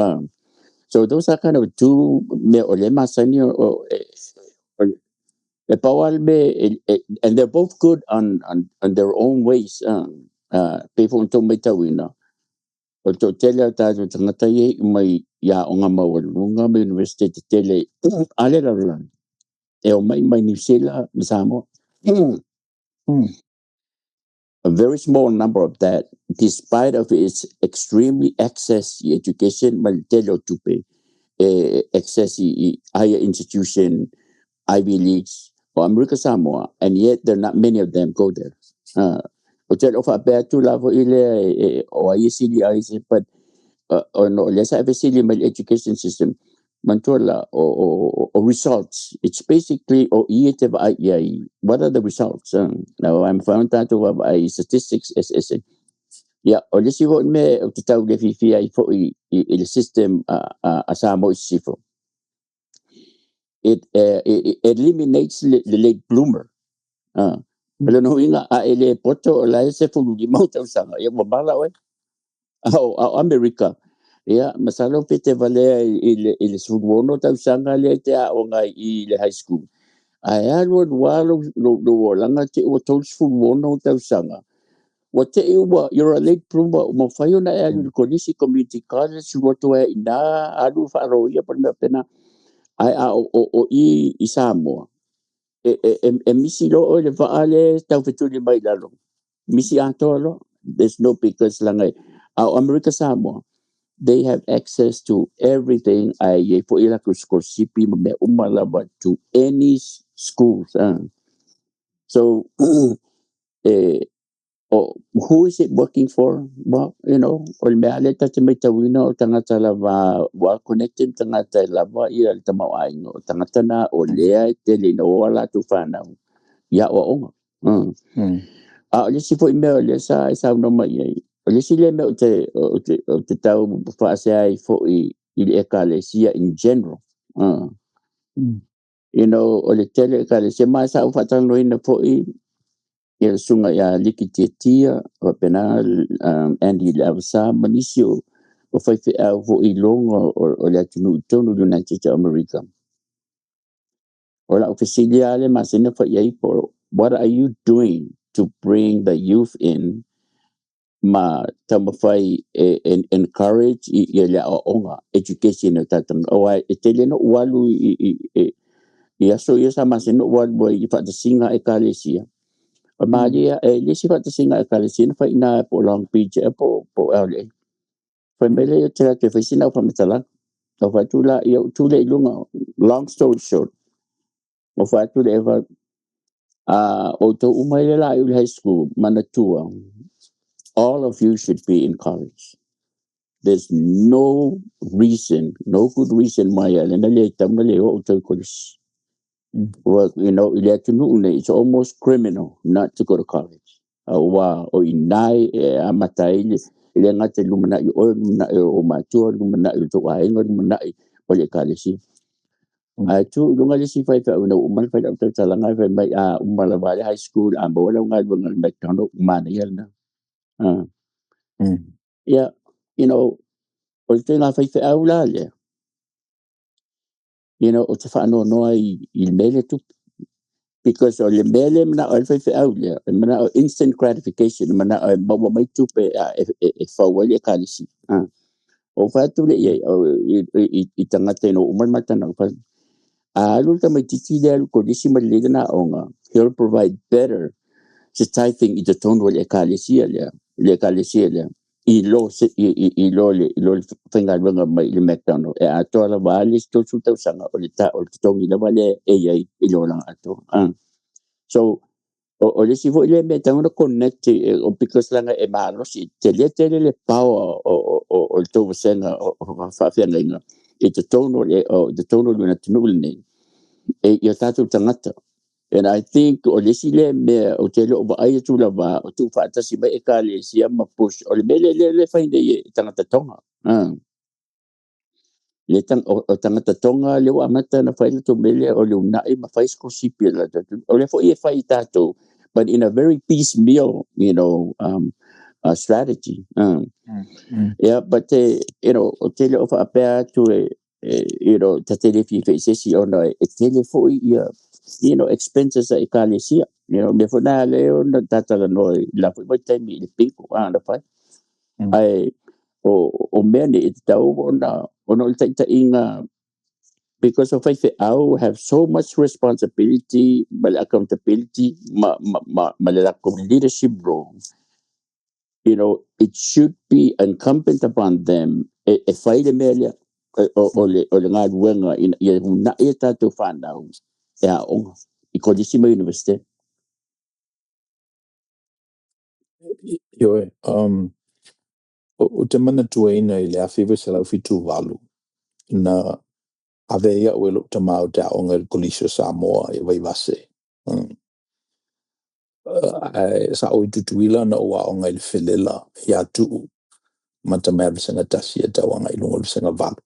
So those are kind of two me o le masani o Pawal me and they're both good on their own ways. People to me tawina. O to tele ta tangata ye mai ya onga mawalunga me university te tele ale la la. E o mai New Zealand Samoa. A very small number of that, despite of its extremely access education, mal tele tupe access higher institution, Ivy Leagues, or America Samoa, and yet there are not many of them go there. Hotel of Abertu Lavo Ile or ICD, but no, let's have a CDML education system. Mantola or results. It's basically or what are the results? Now I'm found out of statistics as yeah, or let's see what me to tell the FIFI for the system Asamo Sifo. It eliminates the late bloomer. Pero no inga ele poto la se fulu di mau tau sanga ya mabala we America ya masalo pete vale ile suwono tau sanga le te a onga I le high school ai alo walo lo langa te o tol suwono tau sanga what te you're a late bloomer mo fayo na alu konisi community college woto e ina alu faro ya pena ai o I Samoa misi lo o le vaale tau fetuli mai lalo misi atolo there's no because langai America Samoa they have access to everything ai po ila ku sipi me umalaba to any schools so who is it working for? Well, ol me ale ta te mai tawina o tangata lava wa connected tangata lava I al tamau aingo tangata na o lea te lino wala tu whanau ia o onga. Le si fo email le sa no mai le si le me o te tau whaase ai fo I le ekalesia in general. O le tele ekalesia mai sa uwhatano ina fo ia sunga ia likitiatia o pena Andy Lavsa manisio o fai fe au fo I longa o le atunu tonu United States of America. O la ofisiliale masina fa iai por what are you doing to bring the youth in ma tamafai encourage i le onga education o tatang o e tele no walu i aso ia sama se no walu i fa singa e kalesia ma dia le si fa singa e kalesia fa ina po long beach po ale fa mele yo tela te fisina fa metala o fa tula yo tule lunga long story short o fa tule eva Outou Manuia high school manatua all of you should be in college. There's no reason, no good reason why college. Well, it's almost criminal not to go to college. Wow, o inai amatai ile ngate lumana o lumana o matua lumana to ainga lumana o le college. Tu lunga le si fai fa una umal fa ta talanga fa mai umala vale high school amba wala ngal bangal McDonald mana yelna. Yeah, o te nga fai fa aula le. O te fa no il mele tu because o le mele mana o fai fa aula mana o instant gratification mana o ba mai tu pe e fa wale kalisi. O fa tu le i tangata no umal mata na fa alu ta mai titi le ko disi ma le na onga he'll provide better se tai thing i te tono le kalisia le kalisia le i lo finga venga mai le McDonald e ato la vale sto su tau sanga o le ta o te tongi la vale ai i lo lang ato so o le si vo le me tanga connect o because langa e malo si te le power o le tau senga o fa fianga i te tono le o te tono le na tunu le e ia tatu tangata. And I think o lesi le me o te lo ba ai tu la ba o tu fa ta si ba e ka le si ama push o le mele le fa inde e tangata tonga. Le tangata tonga le wa mata na fa to mele o le una e ma fa isko sipi la o le fo e fa tato but in a very piecemeal strategy. Yeah, but o te le o fa apea tu ta te le fi fe se si ona e te le fo expenses a ikalesia me fona leo na tata no la fo ba temi le pinko na fa ai o mene it tau ona ta inga because of I have so much responsibility but accountability ma leadership role it should be incumbent upon them if I le melia o le ngad wenga in na eta to find out on ikodisima university. Yo, o te mana tuaina i le awhiwa se lau fitu walu. Na avea o elo te mau te aonga i Polynesian Samoa i waivase. Sa o i tutuila na o aonga i le whilela i atu ma ta mea visenga tasi e tawanga i lungo visenga walu.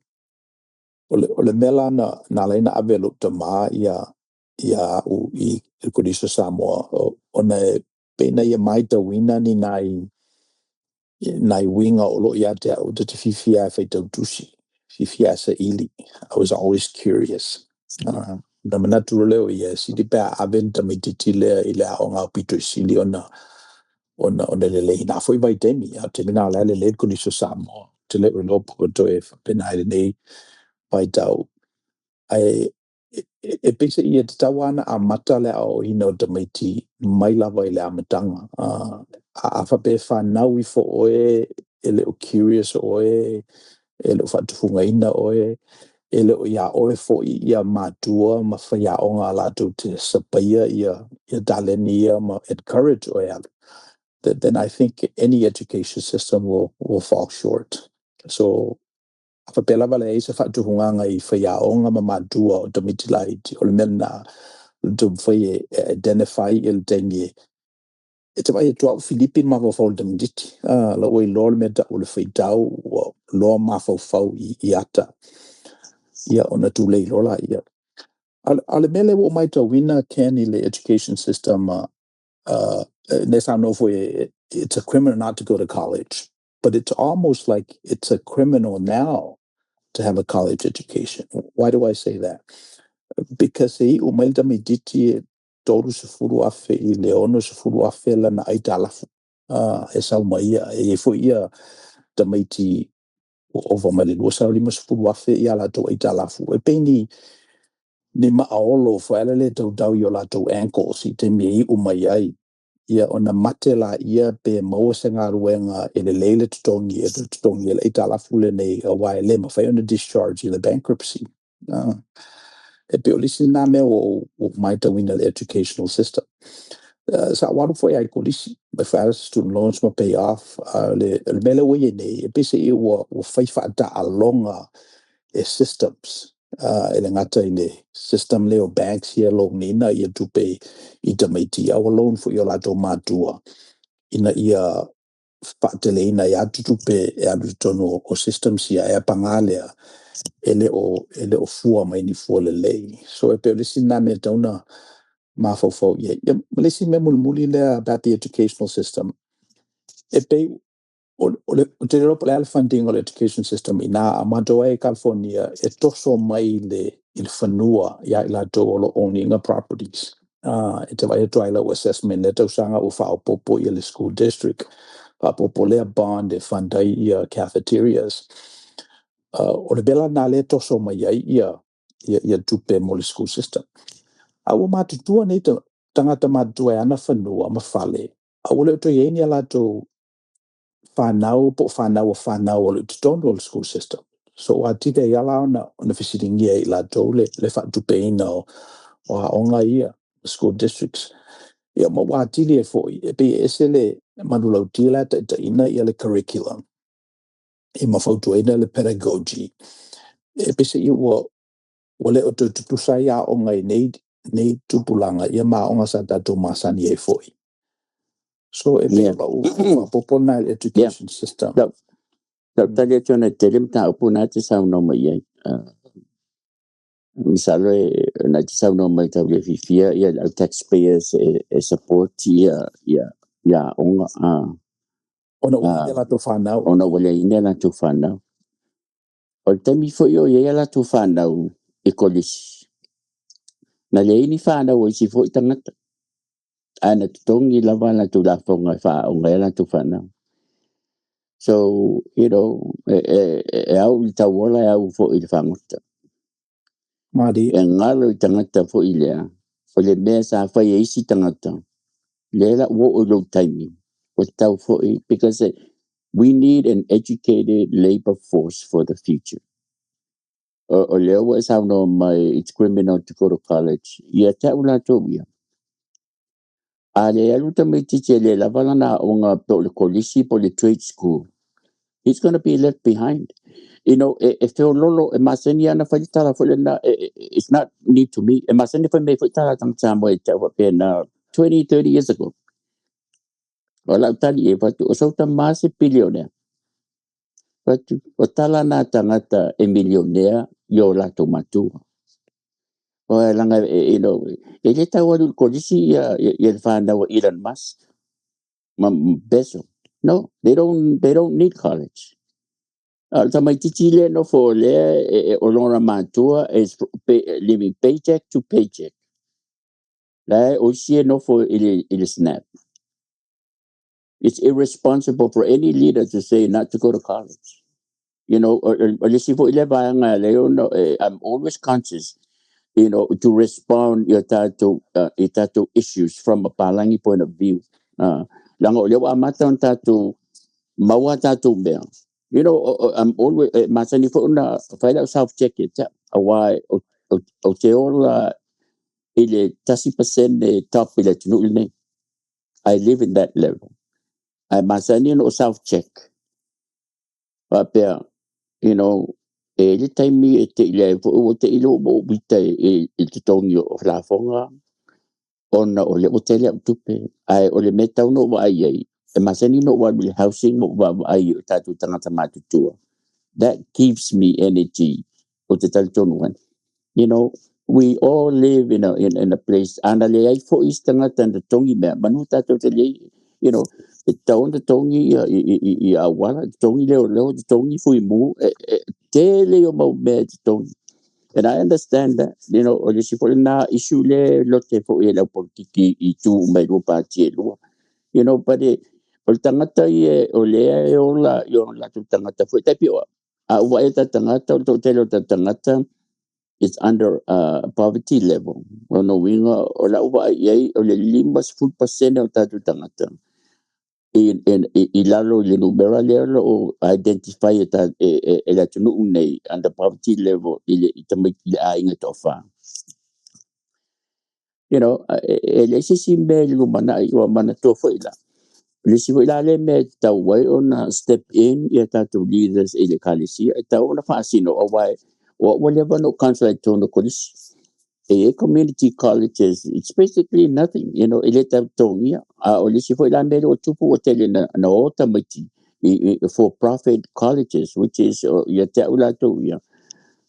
O le mela na leina ave elo te maa ia u i Polynesian Samoa o na pena ia mai ta wina ni nai winga o lo ia te au te fifia e whaitau tusi. Fifia sa ili. I was always curious. Na manatu leo ia si di pea aventa me titi lea i lea o ngā pito i sili ona le lehi. Nā fwoi vai temi, te mina lea le lehi kuni so Samoa. Te leo lo pukoto e pena ele nei vai tau. E pese ia te tawana a mata lea o ino te meiti mai lava i lea matanga. A whape whanau i fo oe, e leo curious oe, e leo whatufunga ina oe, e leo ia oe fo i ia mātua ma whaia o ngā lātou te sapaia ia daleni ia ma encourage oe alu. Then I think any education system will fall short. So, whape lava le eisa whatufunga ngai whaia o ngā ma mātua o te mitilaiti, o le mena tu whaie identify il tengi. It's about 12 Philippine mafo fau dem diti. La oi lor me da ule feitau o lor mafo fau i ata. Ia ona tu lei lola ia. Ale mele wo mai ta wina Ken i le education system nesa no fo it's a criminal not to go to college. But it's almost like it's a criminal now to have a college education. Why do I say that? Because e umelda me diti toru se furu afe I leono se furu afe la na aita alafu. e sau mai e fo ia tamaiti o mai lua sa lima sepulu afe ia latou ai talafu e peni ni maaolo fo ele le tautau i o latou ankles i te mea i umai ai ia ona mate la ia pe maua se ngā ruenga e le leile tutongi e le italafu le nei a wai le mawhai ona discharge i le bankruptcy. E pe o lisi nā mea o mai tawina le educational system. Sa waru foi ai ko lisi. My father's student loans ma pay off. Le mele wei nei e pese i o whaifa ta alonga e systems. E le ngata i le system leo banks here lo nina i tupe i tamaiti au loan fo i o lato mātua. Ina ia whaatele ina i atutupe e atutono o systems ia e pangalea ele o fua mai ni fua le lei. So e pe lisi na me tauna mafau ye. Ya lisi me mulmuli le about the educational system. E pe o te ropa le funding o le education system ina amato e California e toso mai le il fanua ya ila to o owning properties. E te vai to ila assessment le tausanga o fa popo i le school district. Pa popo le bond e fundai i cafeterias. O le bela na le toso mai ia tupe mo le school system. Aua matutua nei tangata matua e ana whanua ma whale. Aua leo to ieni ala to whanau o le tutono o le school system. So a tika i ala ona fisiringia i la to le whatupe ina o aonga ia school districts. Ia ma watili e foi. E pe ese le manulau tila ta ina ia le curriculum. I ma fautu ina le pedagogy. E pe se i wale o tu sai a onga i nei tupulanga ia ma onga sa tatou masani e foi. So e pe la popona education system. Tali tona terim ta upuna te sa no mai. Misalo na te sa no mai ta le fifia ia taxpayers e support ia onga Ona wale la to whanau. Ona wale ina la to whanau. O te mi fo yo ia la to whanau e kolisi. Na le ini whanau o si fo i tangata. Ana tutongi lava la tu la fonga fa onga la tu whanau. So, au i tawala au fo i whangota. Madi. E ngalo i tangata fo i lea. O le mea sa whai e isi tangata. Lela wo o lo taimi. O tau fo i. Because we need an educated labor force for the future. O leo wa sa no mai it's criminal to go to college. Ia tau la to ia. A le alu tamai tiche le lavala na o ngā po le kolisi po le trade school. He's going to be left behind. If te lolo e maseni ana whaitala whalena, it's not new to me. E maseni whai me whaitala tang Samoa e te awa pēna 20, 30 years ago. O lau tali e whatu, o sauta mase bilionea. Whatu, o tala nā tangata e milionea i o lato matua. O e langa, e le tau alu kolisi i e whanau Elon Musk. Beso. No, they don't need college. Tamai titile no fo le o lona matua is living paycheck to paycheck. La o sie no fo il snap. It's irresponsible for any leader to say not to go to college. I'm always conscious, to respond to issues from a Palangi point of view. Lango lewa amata on tatu mawa tatu bea. I'm always masani fo na find out self check it. Why o te ola ile 10% de top ile tunu ile. I live in that level. I masani no self check. Papea, le taimi te ile fo te ilo mo bita te tongi o la fonga. Ona o le otele tupe. Ai o le meta no wa ai. E masani no wa housing mo wa ai tatu tangata matutua. That gives me energy. We all live in a place. Andale ai fo istanga tanda tongi me manuta totally. The tongi I awala tongi leo tongi fui mu tele o mo me tongi. And I understand that. O le sifo na issue le lote fo ele politiki I tu mai rupa tielo. O tangata o lea o la tu tangata foi tapi o a wa e tangata o telo tangata it's under poverty level. Ono winga o la wa ye o le 5% o tatu tangata. I lalo le numera le o identify e la tunu nei under poverty level ile itamai a inga tofa. You know, le simbe lu mana I mana tofa ila. Lisi wila le me tau wai ona step in ia tatu leaders ile kalisi tau ona fasino o wai o whatever no council tono kolis e community colleges it's basically nothing you know ile tau tongia o lisi wila me o tupu o tele na ota mati for profit colleges which is ia tau la tu ia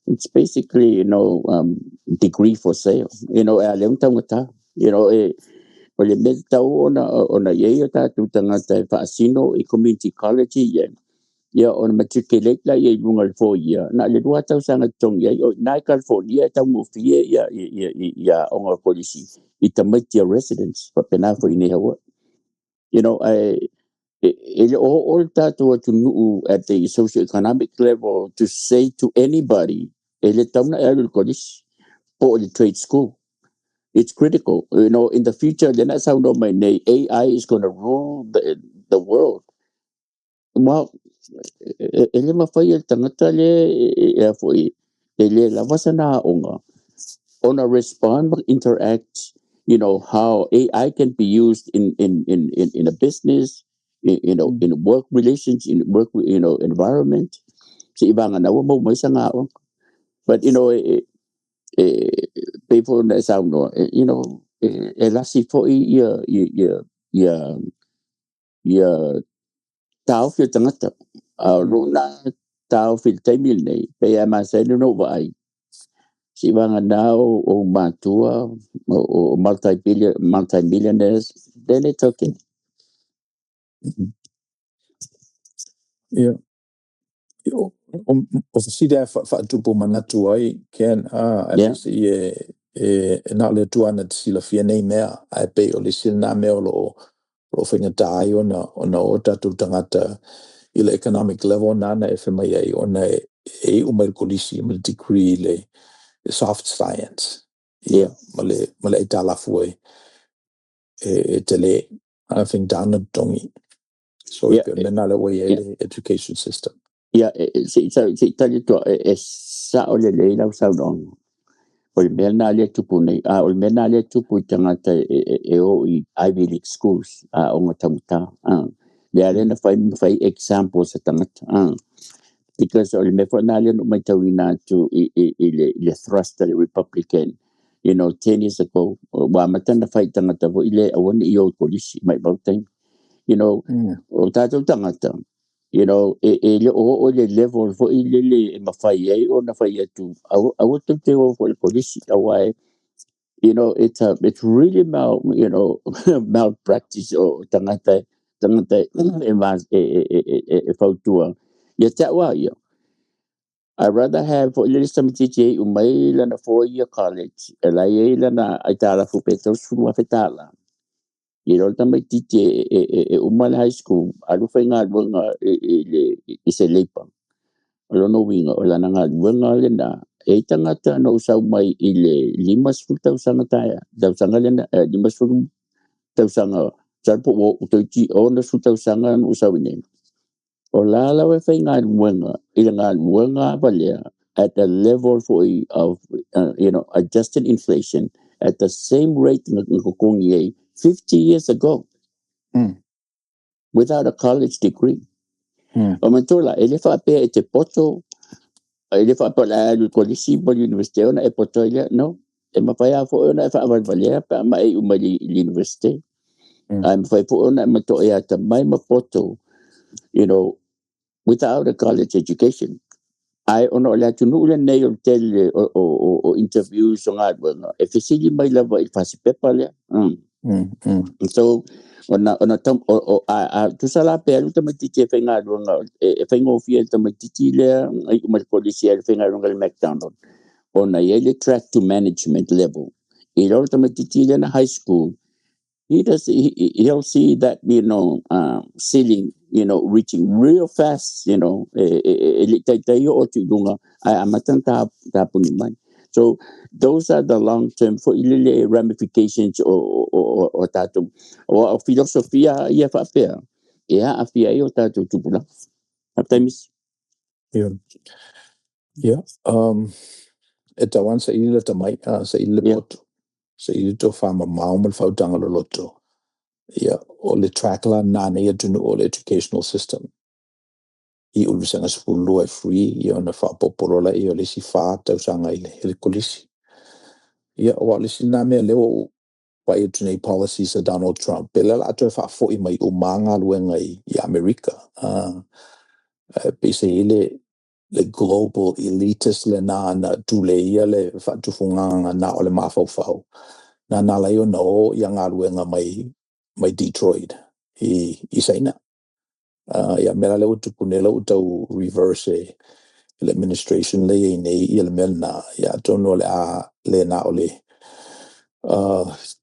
it's basically you know degree for sale you know a lem tangata you know o le me tau ona ye ta tu tangata fa sino e community college ye on matriculate la ye lunga 4 year na le dua tau sanga tong ye o na California tau mo fie ya onga policy it make your residence for pena for ine hawa you know all that to nu at the socio-economic level to say to anybody ele tau na college or the trade school. It's critical, you know. In the future, then that's how my AI is going to rule the world. Well, ele mafai tangata le foi ele la wasana ona respond interact. You know how AI can be used in a business, you know, in work relations, in work environment. Si ibang na mo may sanga but you know people that sound you know elasi fo ia tau fi tangata runa tau fi taimil nei pe ama se no vai si banga now o matua o multi-millionaires then it's okay. Yeah. O se sida fa tupu manatu ai Ken at Yeah, least na le tuana sila fia nei mea ai pe o le sila na mea o lo whinga tai ona o tatu tangata I le economic level nana e whemai ai ona e umar kolisi ma le degree le soft science yeah, ma le e talafu e te le I think dana tongi so yeah, pe mena le way yeah, le education system yeah. Si tali to sa o le lau sa don o le mea na le tupu nei o le mea na le tupu tangata o I Ivy League schools o ngatamuta le ale na fai examples sa tangata because o le me fo na le no mai tawina to le thrust the Republican you know 10 years ago wa matana fai tangata vo ile awon I o polisi mai bautain you know o tatou tangata you know le o le level fo ile le mafai ai o na fai atu awo te o fo le polisi awai you know it's really you know malpractice o tangata mas fautua ya tawa ya I'd rather have for little some teacher umay na 4-year college elay na itala fu petos fu mafetala you know tamay teacher umal high school alu fa nga nga iselepa alo no winga wala na nga nga lena tangata no usaw may ile 5,000 taya daw sanga lena 5,000 sanga sarpo wo utoji ona 2,000 usaw ni o lala we fa nga wenga balia at a level of you know adjusted inflation at the same rate ng 50 years ago without a college degree. O mantola ele fa pe te poto ele fa pa la college bo university na e poto ile no e mapaya fo na fa valia pa mai umali university I'm fa po na mato ya ta mai mapoto you know without a college education. I ono la tunu le nei o tele o interviews on adwa e fisili mai lava il fasi pepa le so ona tam a tu sala pe lu tam titi fe nga adwa e fe ngo fi tam titi le ai uma polisi e fe nga ngal McDonald ona ye le track to management level i lo tam titi le na high school he'll see that, ceiling, reaching real fast, so those are the long term for ilele ramifications o tatum o filosofia ia fa pe ia afia yo tatu tupula sometimes. Yeah. Yeah. Eta wan sa ilile tamai sa ilile Yeah. poto. Sa ilile to fama maumal fautanga loto. Yeah. O le trackla na ia tunu o le educational system. I ulvisanga skulu ai free i ona fa popolola i o le si fa tausanga i le kolisi. Yeah. O le si na mea leo pa i tunei policies of Donald Trump. Pela la ato e fa fo i mai o manga luenga i Amerika. Pese ile le global elitist le na tule ia le whatufunganga na o le mawhauwhau. Na la io no i ngā ruenga mai Detroit i saina. Ia mera le utupune le utau reverse le administration le i nei i le mena ia tono le a le na o le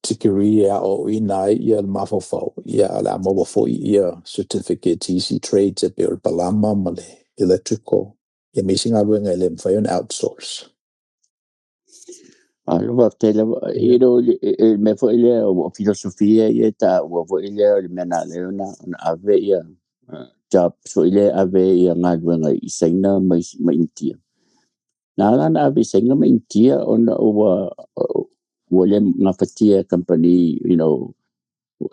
tikiri ia o ina ia le mawhauwhau. Ia le a maua fo ia certificate easy trades e pe o le palama ma le electrical. Ia mesi ngā ruenga i le mwhai on outsource. Lupa tele me fo ile o filosofia ia ta o fo ile le mena le na ave ia job so ile ave ia ngadwenga isaina mai intia na ave isaina mai intia ona o le ngafatia company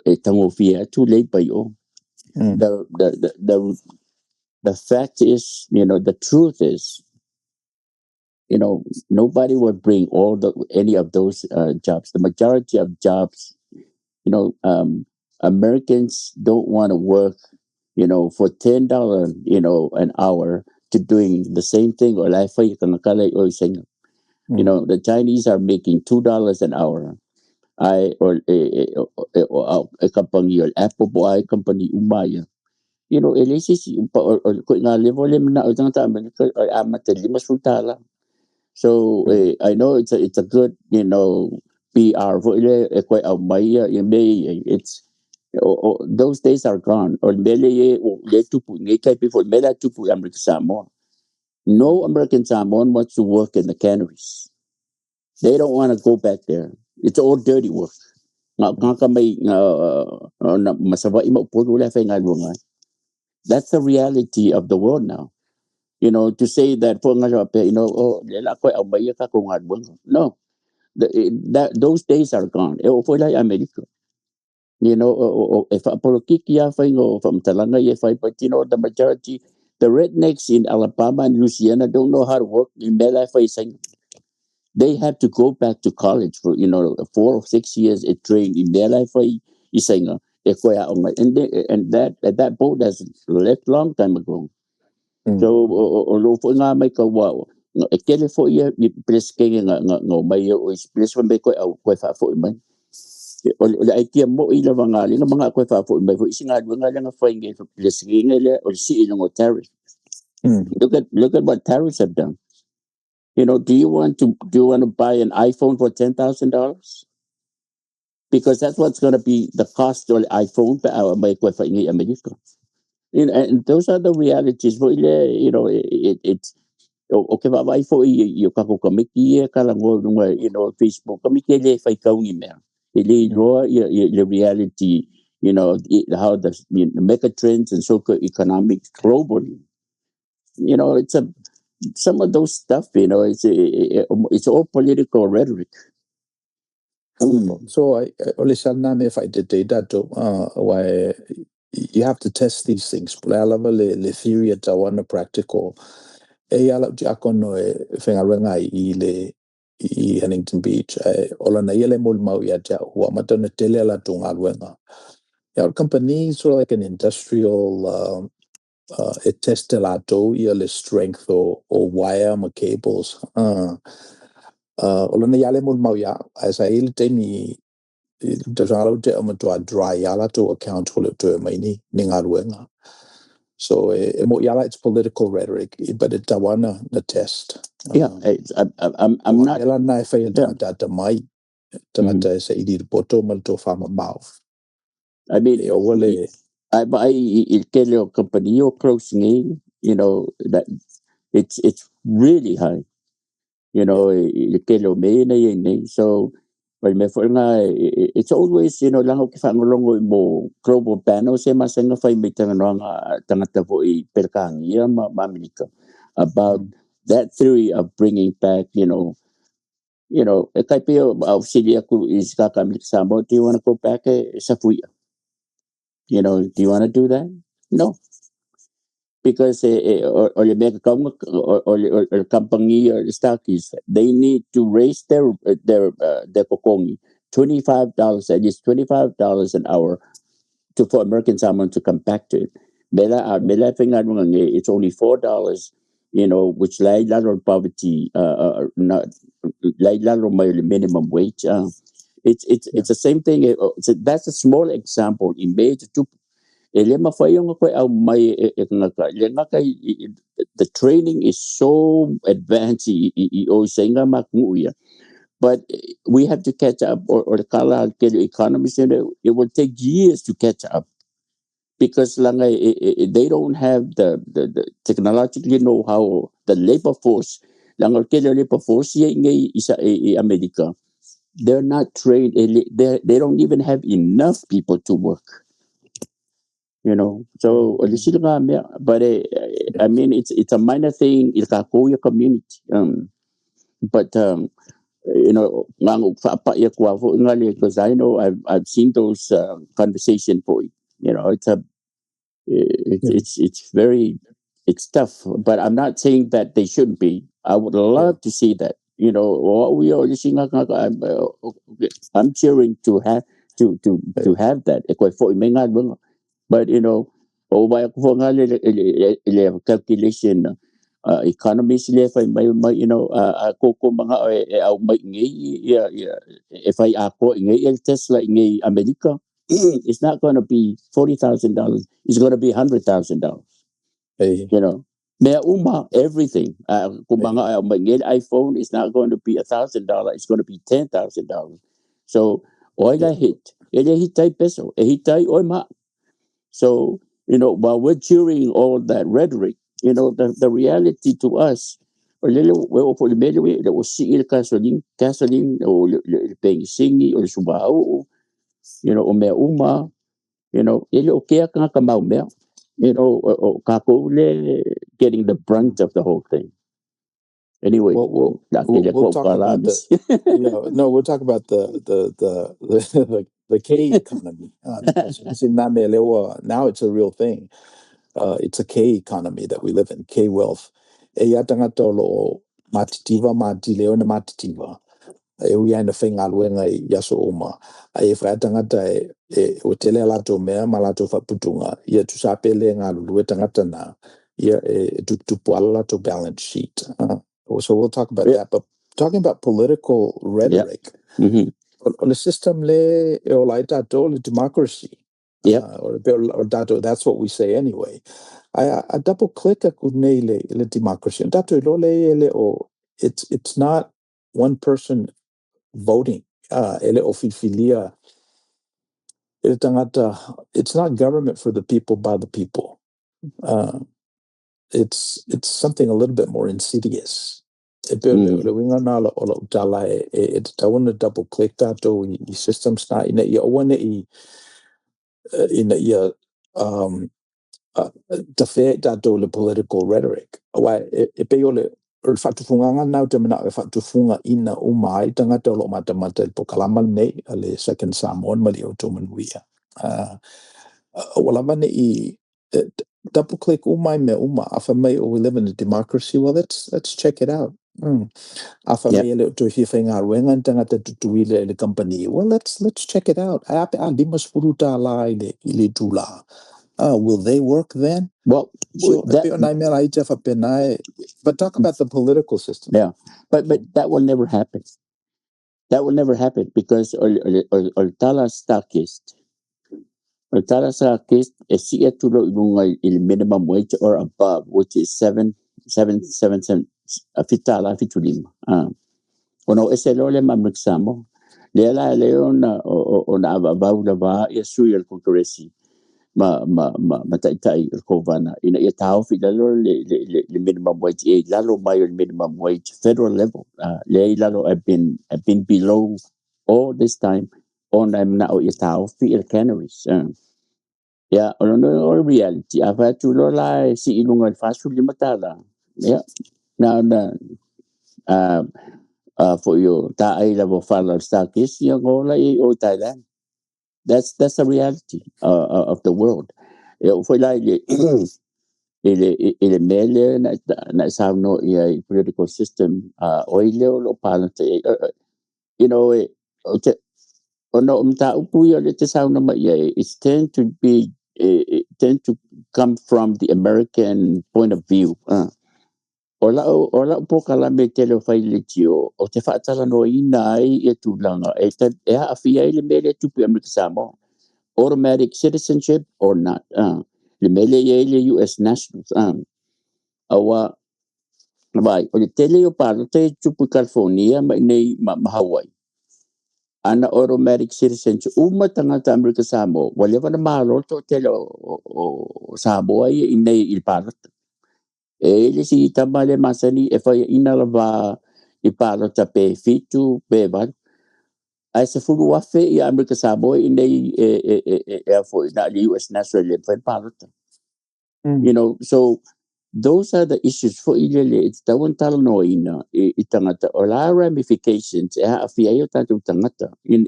e tango fia too late by o the fact is the truth is nobody would bring any of those jobs. The majority of jobs, Americans don't want to work, for $10, an hour to doing the same thing. Or the Chinese are making $2 an hour. A company or Apple boy company umaya. Elisis or na level na America or amateli masutala. So I know it's a good PR for it's those days are gone. Or American Samoa. No American Samoan wants to work in the canneries. They don't want to go back there. It's all dirty work. That's the reality of the world now. To say that no, those days are gone. America. If from Talanga, but the majority, the rednecks in Alabama and Louisiana don't know how to work in they have to go back to college for 4 or 6 years and train in and that boat has left long time ago. So nga may kawawa kele fo ia pres nga may pres may ko fa fo man o ai kia mo ila mga ko fa fo may fo isinga nga lang fa nge pres nga le o si ilong tariff. Look at what tariffs have done. Do you want to buy an iPhone for $10,000? Because that's what's going to be the cost of the iPhone may ko fa ngi America. And those are the realities. It's okay ba fo i kako kamiki kala ngo Facebook kamiki le fai kaungi mea ile the reality how the mega trends and socio-economic globally it's some of those stuff it's all political rhetoric. So I if I did that why you have to test these things. Le theory at one practical. Ala jakono whengarenga i Huntington Beach. Ola na yele mul mau ya ja hua matana tele ala tunga luenga. Our company is sort of like an industrial it testelato le strength or wire ma cables. Ola na yale mul mau ya as I il te ni dajalo te amatua dry yala to account for it to maini ninga luenga. So it's political rhetoric, but it's the test. I'm not. Ela na fail data mai tangata sa idir poto mal to fama mouth. I mean, E o wale, I il keleo company closing, that it's really high. yeah, Il keleo me na yun. So, well, me for nga, it's always, lang ako kifangolong mo global panel sa masanga fay may tangatavo perkangi Amerika about that theory of bringing back, kay pio auxilia ko is kakamlik Samoa. Do you want to go back sa fuya? Do you want to do that? No, because or the mega or company or the stockies, they need to raise their kokongi $25, at least $25 an hour for American Samoan to come back to it. Mela it's only $4, which lay on poverty, not lay on minimum wage. It's the same thing. That's a small example. In major two, the training is so advanced. But we have to catch up, or the kala economists, it will take years to catch up because they don't have the technologically know how the labor force. Labor force America, they're not trained. They don't even have enough people to work. So but I mean it's a minor thing. It's a whole community. But because I know I've seen those conversation point. It's a yeah, it's very it's tough, but I'm not saying that they shouldn't be. I would yeah, love to see that. What we are listening. I'm cheering to have to have that. But by calculation, economies left may ako mga may if I ako ngay Tesla ngay America, it's not going to be $40,000. It's going to be $100,000. hey, May everything. Kung hey, mga may iPhone is not going to be $1,000. It's going to be $10,000. So oil yeah. hit. Ele hitay peso. Hitay oil ma. So, while we're cheering all that rhetoric, the reality to us, or little well for the middle that was see gasoline, or paying singi or subao, o me ili okay ka kamau me, o kakule getting the brunt of the whole thing. Anyway, We'll talk about the no, we'll talk about the K economy. Now it's a real thing. It's a K economy that we live in, K wealth. E tangata lo matitiva matileo na matitiva. E ui aina whainga luenga I yaso oma. E whaatangata o tele lato mea malato whaputunga. Ia tu sapele ngā lulue tangata na. Ia tupu ala lato balance sheet. So we'll talk about that. But talking about political rhetoric, on the system le o laitato le democracy. Or that's what we say anyway. I double click le democracy. It's not one person voting. It's not government for the people by the people. It's something a little bit more insidious. I want to double click that systems na ina fair the political rhetoric. Why e pe ole or fatufunga na te mana fatufunga ina umai tangata lo mata pokalamal nei ale second Samoan mali Outou Manuia. Wala mane double click umai me afa mai we live in a democracy. Well, let's check it out. Afa mai ele to hifinga wenga tangata tutuile le company. Well, let's check it out. Ape dimas furuta la ile tula. Will they work then? Well, but talk about the political system. Yeah, but that will never happen. That will never happen because Tala Starkist is il minimum wage or above, which is 7 fitala fitulim. Ono eselole mamriksamo. le la le ona avavau lava ia sui al kongresi ma tai ko vana ina ia tau fi lalo le minimum wage e lalo mai le minimum wage federal level le lalo have been below all this time on I'm now ia tau fi el canaries ya ono reality ava tu lo la si ilunga fasu limatala ya na for you ta ai level fala stakis ya gola o Thailand. That's the reality of the world. Foi lá ele mele na sao no political system oile o pala te you know ono umta upu yo le te sao no ma it's tend to come from the American point of view. Ola po kala me tele fai le tio o te whaatala no ina ai e tūlanga e haawhia i le mele tupu Amerika Samoa. Automatic citizenship or not. Le mele ye le US nationals. Awa, vai, o le tele o palo te tupu California ma Hawaii. Ana automatic citizenship. Uma tangata Amerika Samoa. Walewa na mahalo to tele o Samoa i nei il palo. E le si tamale masani e fai ina lava i palo ta pe fitu pe van. Ai se fulu wafe i Amerika Samoa i nei foi na US national le fai palo. You know, so those are the issues for ilele it's the one talo no ina itangata or la ramifications e ha fia yo tatu tangata in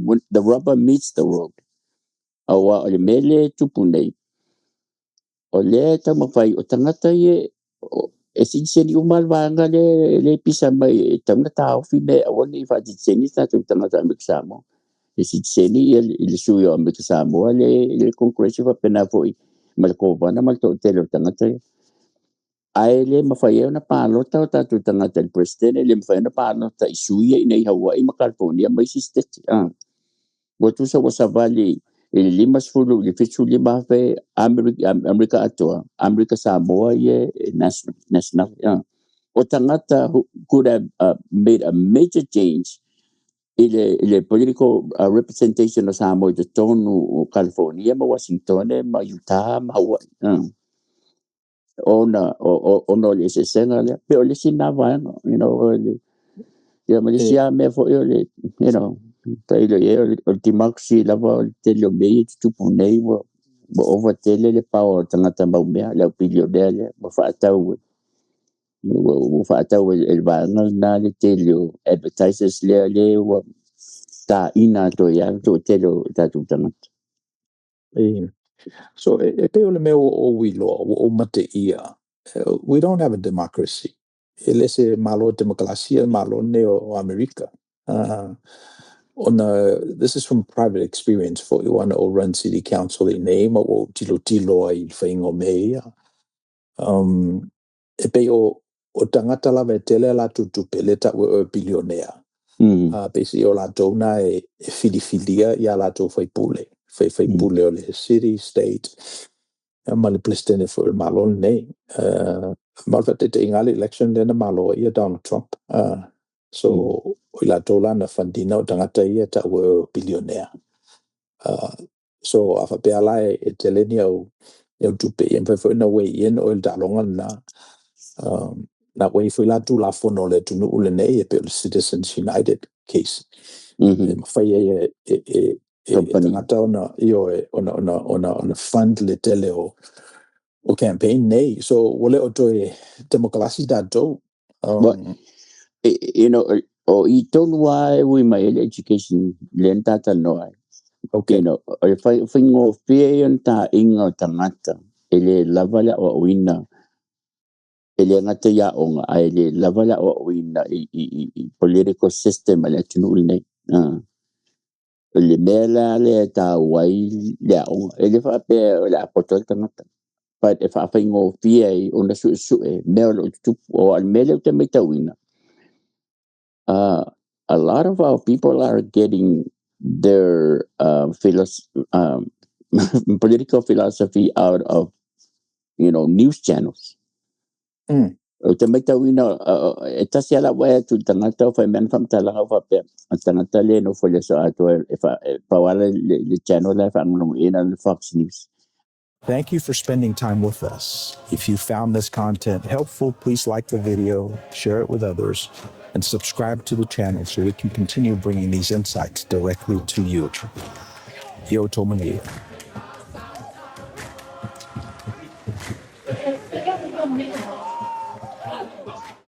when the rubber meets the road awa ole mele tupunei ole tama fai o tangata ye e sinseni umal vanga le pisa mai tangata fi me awoni fa sinseni tatu tangata miksamo e sinseni il suyo miksamo le concretion fa pena foi malko bana malto telo tangata ai le mawhai na pālota o tātou tangata el presidente le mawhai na pālota i suia i nei Hawaii ma California mai si steti watu sa wasavali il limas fulu li fitu lima fe Amerika atoa Amerika Samoa ye national o tangata who could have made a major change ile political representation of Samoa de tonu California ma Washington ma Utah ma Hawaii ona le se senga le pe ole sina va you know ya Malaysia me fo ole you know tai le ultimaxi la va te lo be tu punei wo over tele le power tanga tamba me la pilio dele mo fa tau mo fa tau el va na le telio advertisers le wo ta ina to ya to telo ta tu tanga So e pe ole meo o wilo o mate ia. We don't have a democracy. Ele se malo demokrasia malo neo America. This is from private experience for you on o run city council in name o tilo ai whaingo mea. E pe o tangata la ve tele la tutupe le ta o billionaire. Basically o la dona e filifilia ia la to fai pule. Fai pule o le city, state. Ma le presidente for malo nei. Malfa te ingale election le na malo ia Donald Trump. So o la dola na fandina o tangata ia ta o billionaire. So afa pe ala e teleni au tupe e mfa na way in o da longa na way foi la tu la fono le tu no le nei e pe Citizens United case. Fa e tangata ona io ona fund le tele o campaign nei so wole o to democracy da do you know o I don't why we my education lenta ta no okay you know if I fingo fe ta inga tangata ele lavala o wina ele ngata ya onga ele lavala o wina I political system ala tunu nei le mela le ta wai le onga ele fa pe la potol tangata but if I fingo fe ona su melo tu o al melo te meta wina a lot of our people are getting their political philosophy out of news channels. o te mai tau ina e tasi ala wea tu tangata o whai men whamtalanga o whapea a tangata le no whole so ato e pawala le channel le whangamu ina le Fox News. Thank you for spending time with us. If you found this content helpful, please like the video, share it with others, and subscribe to the channel so we can continue bringing these insights directly to you. Outou Manuia.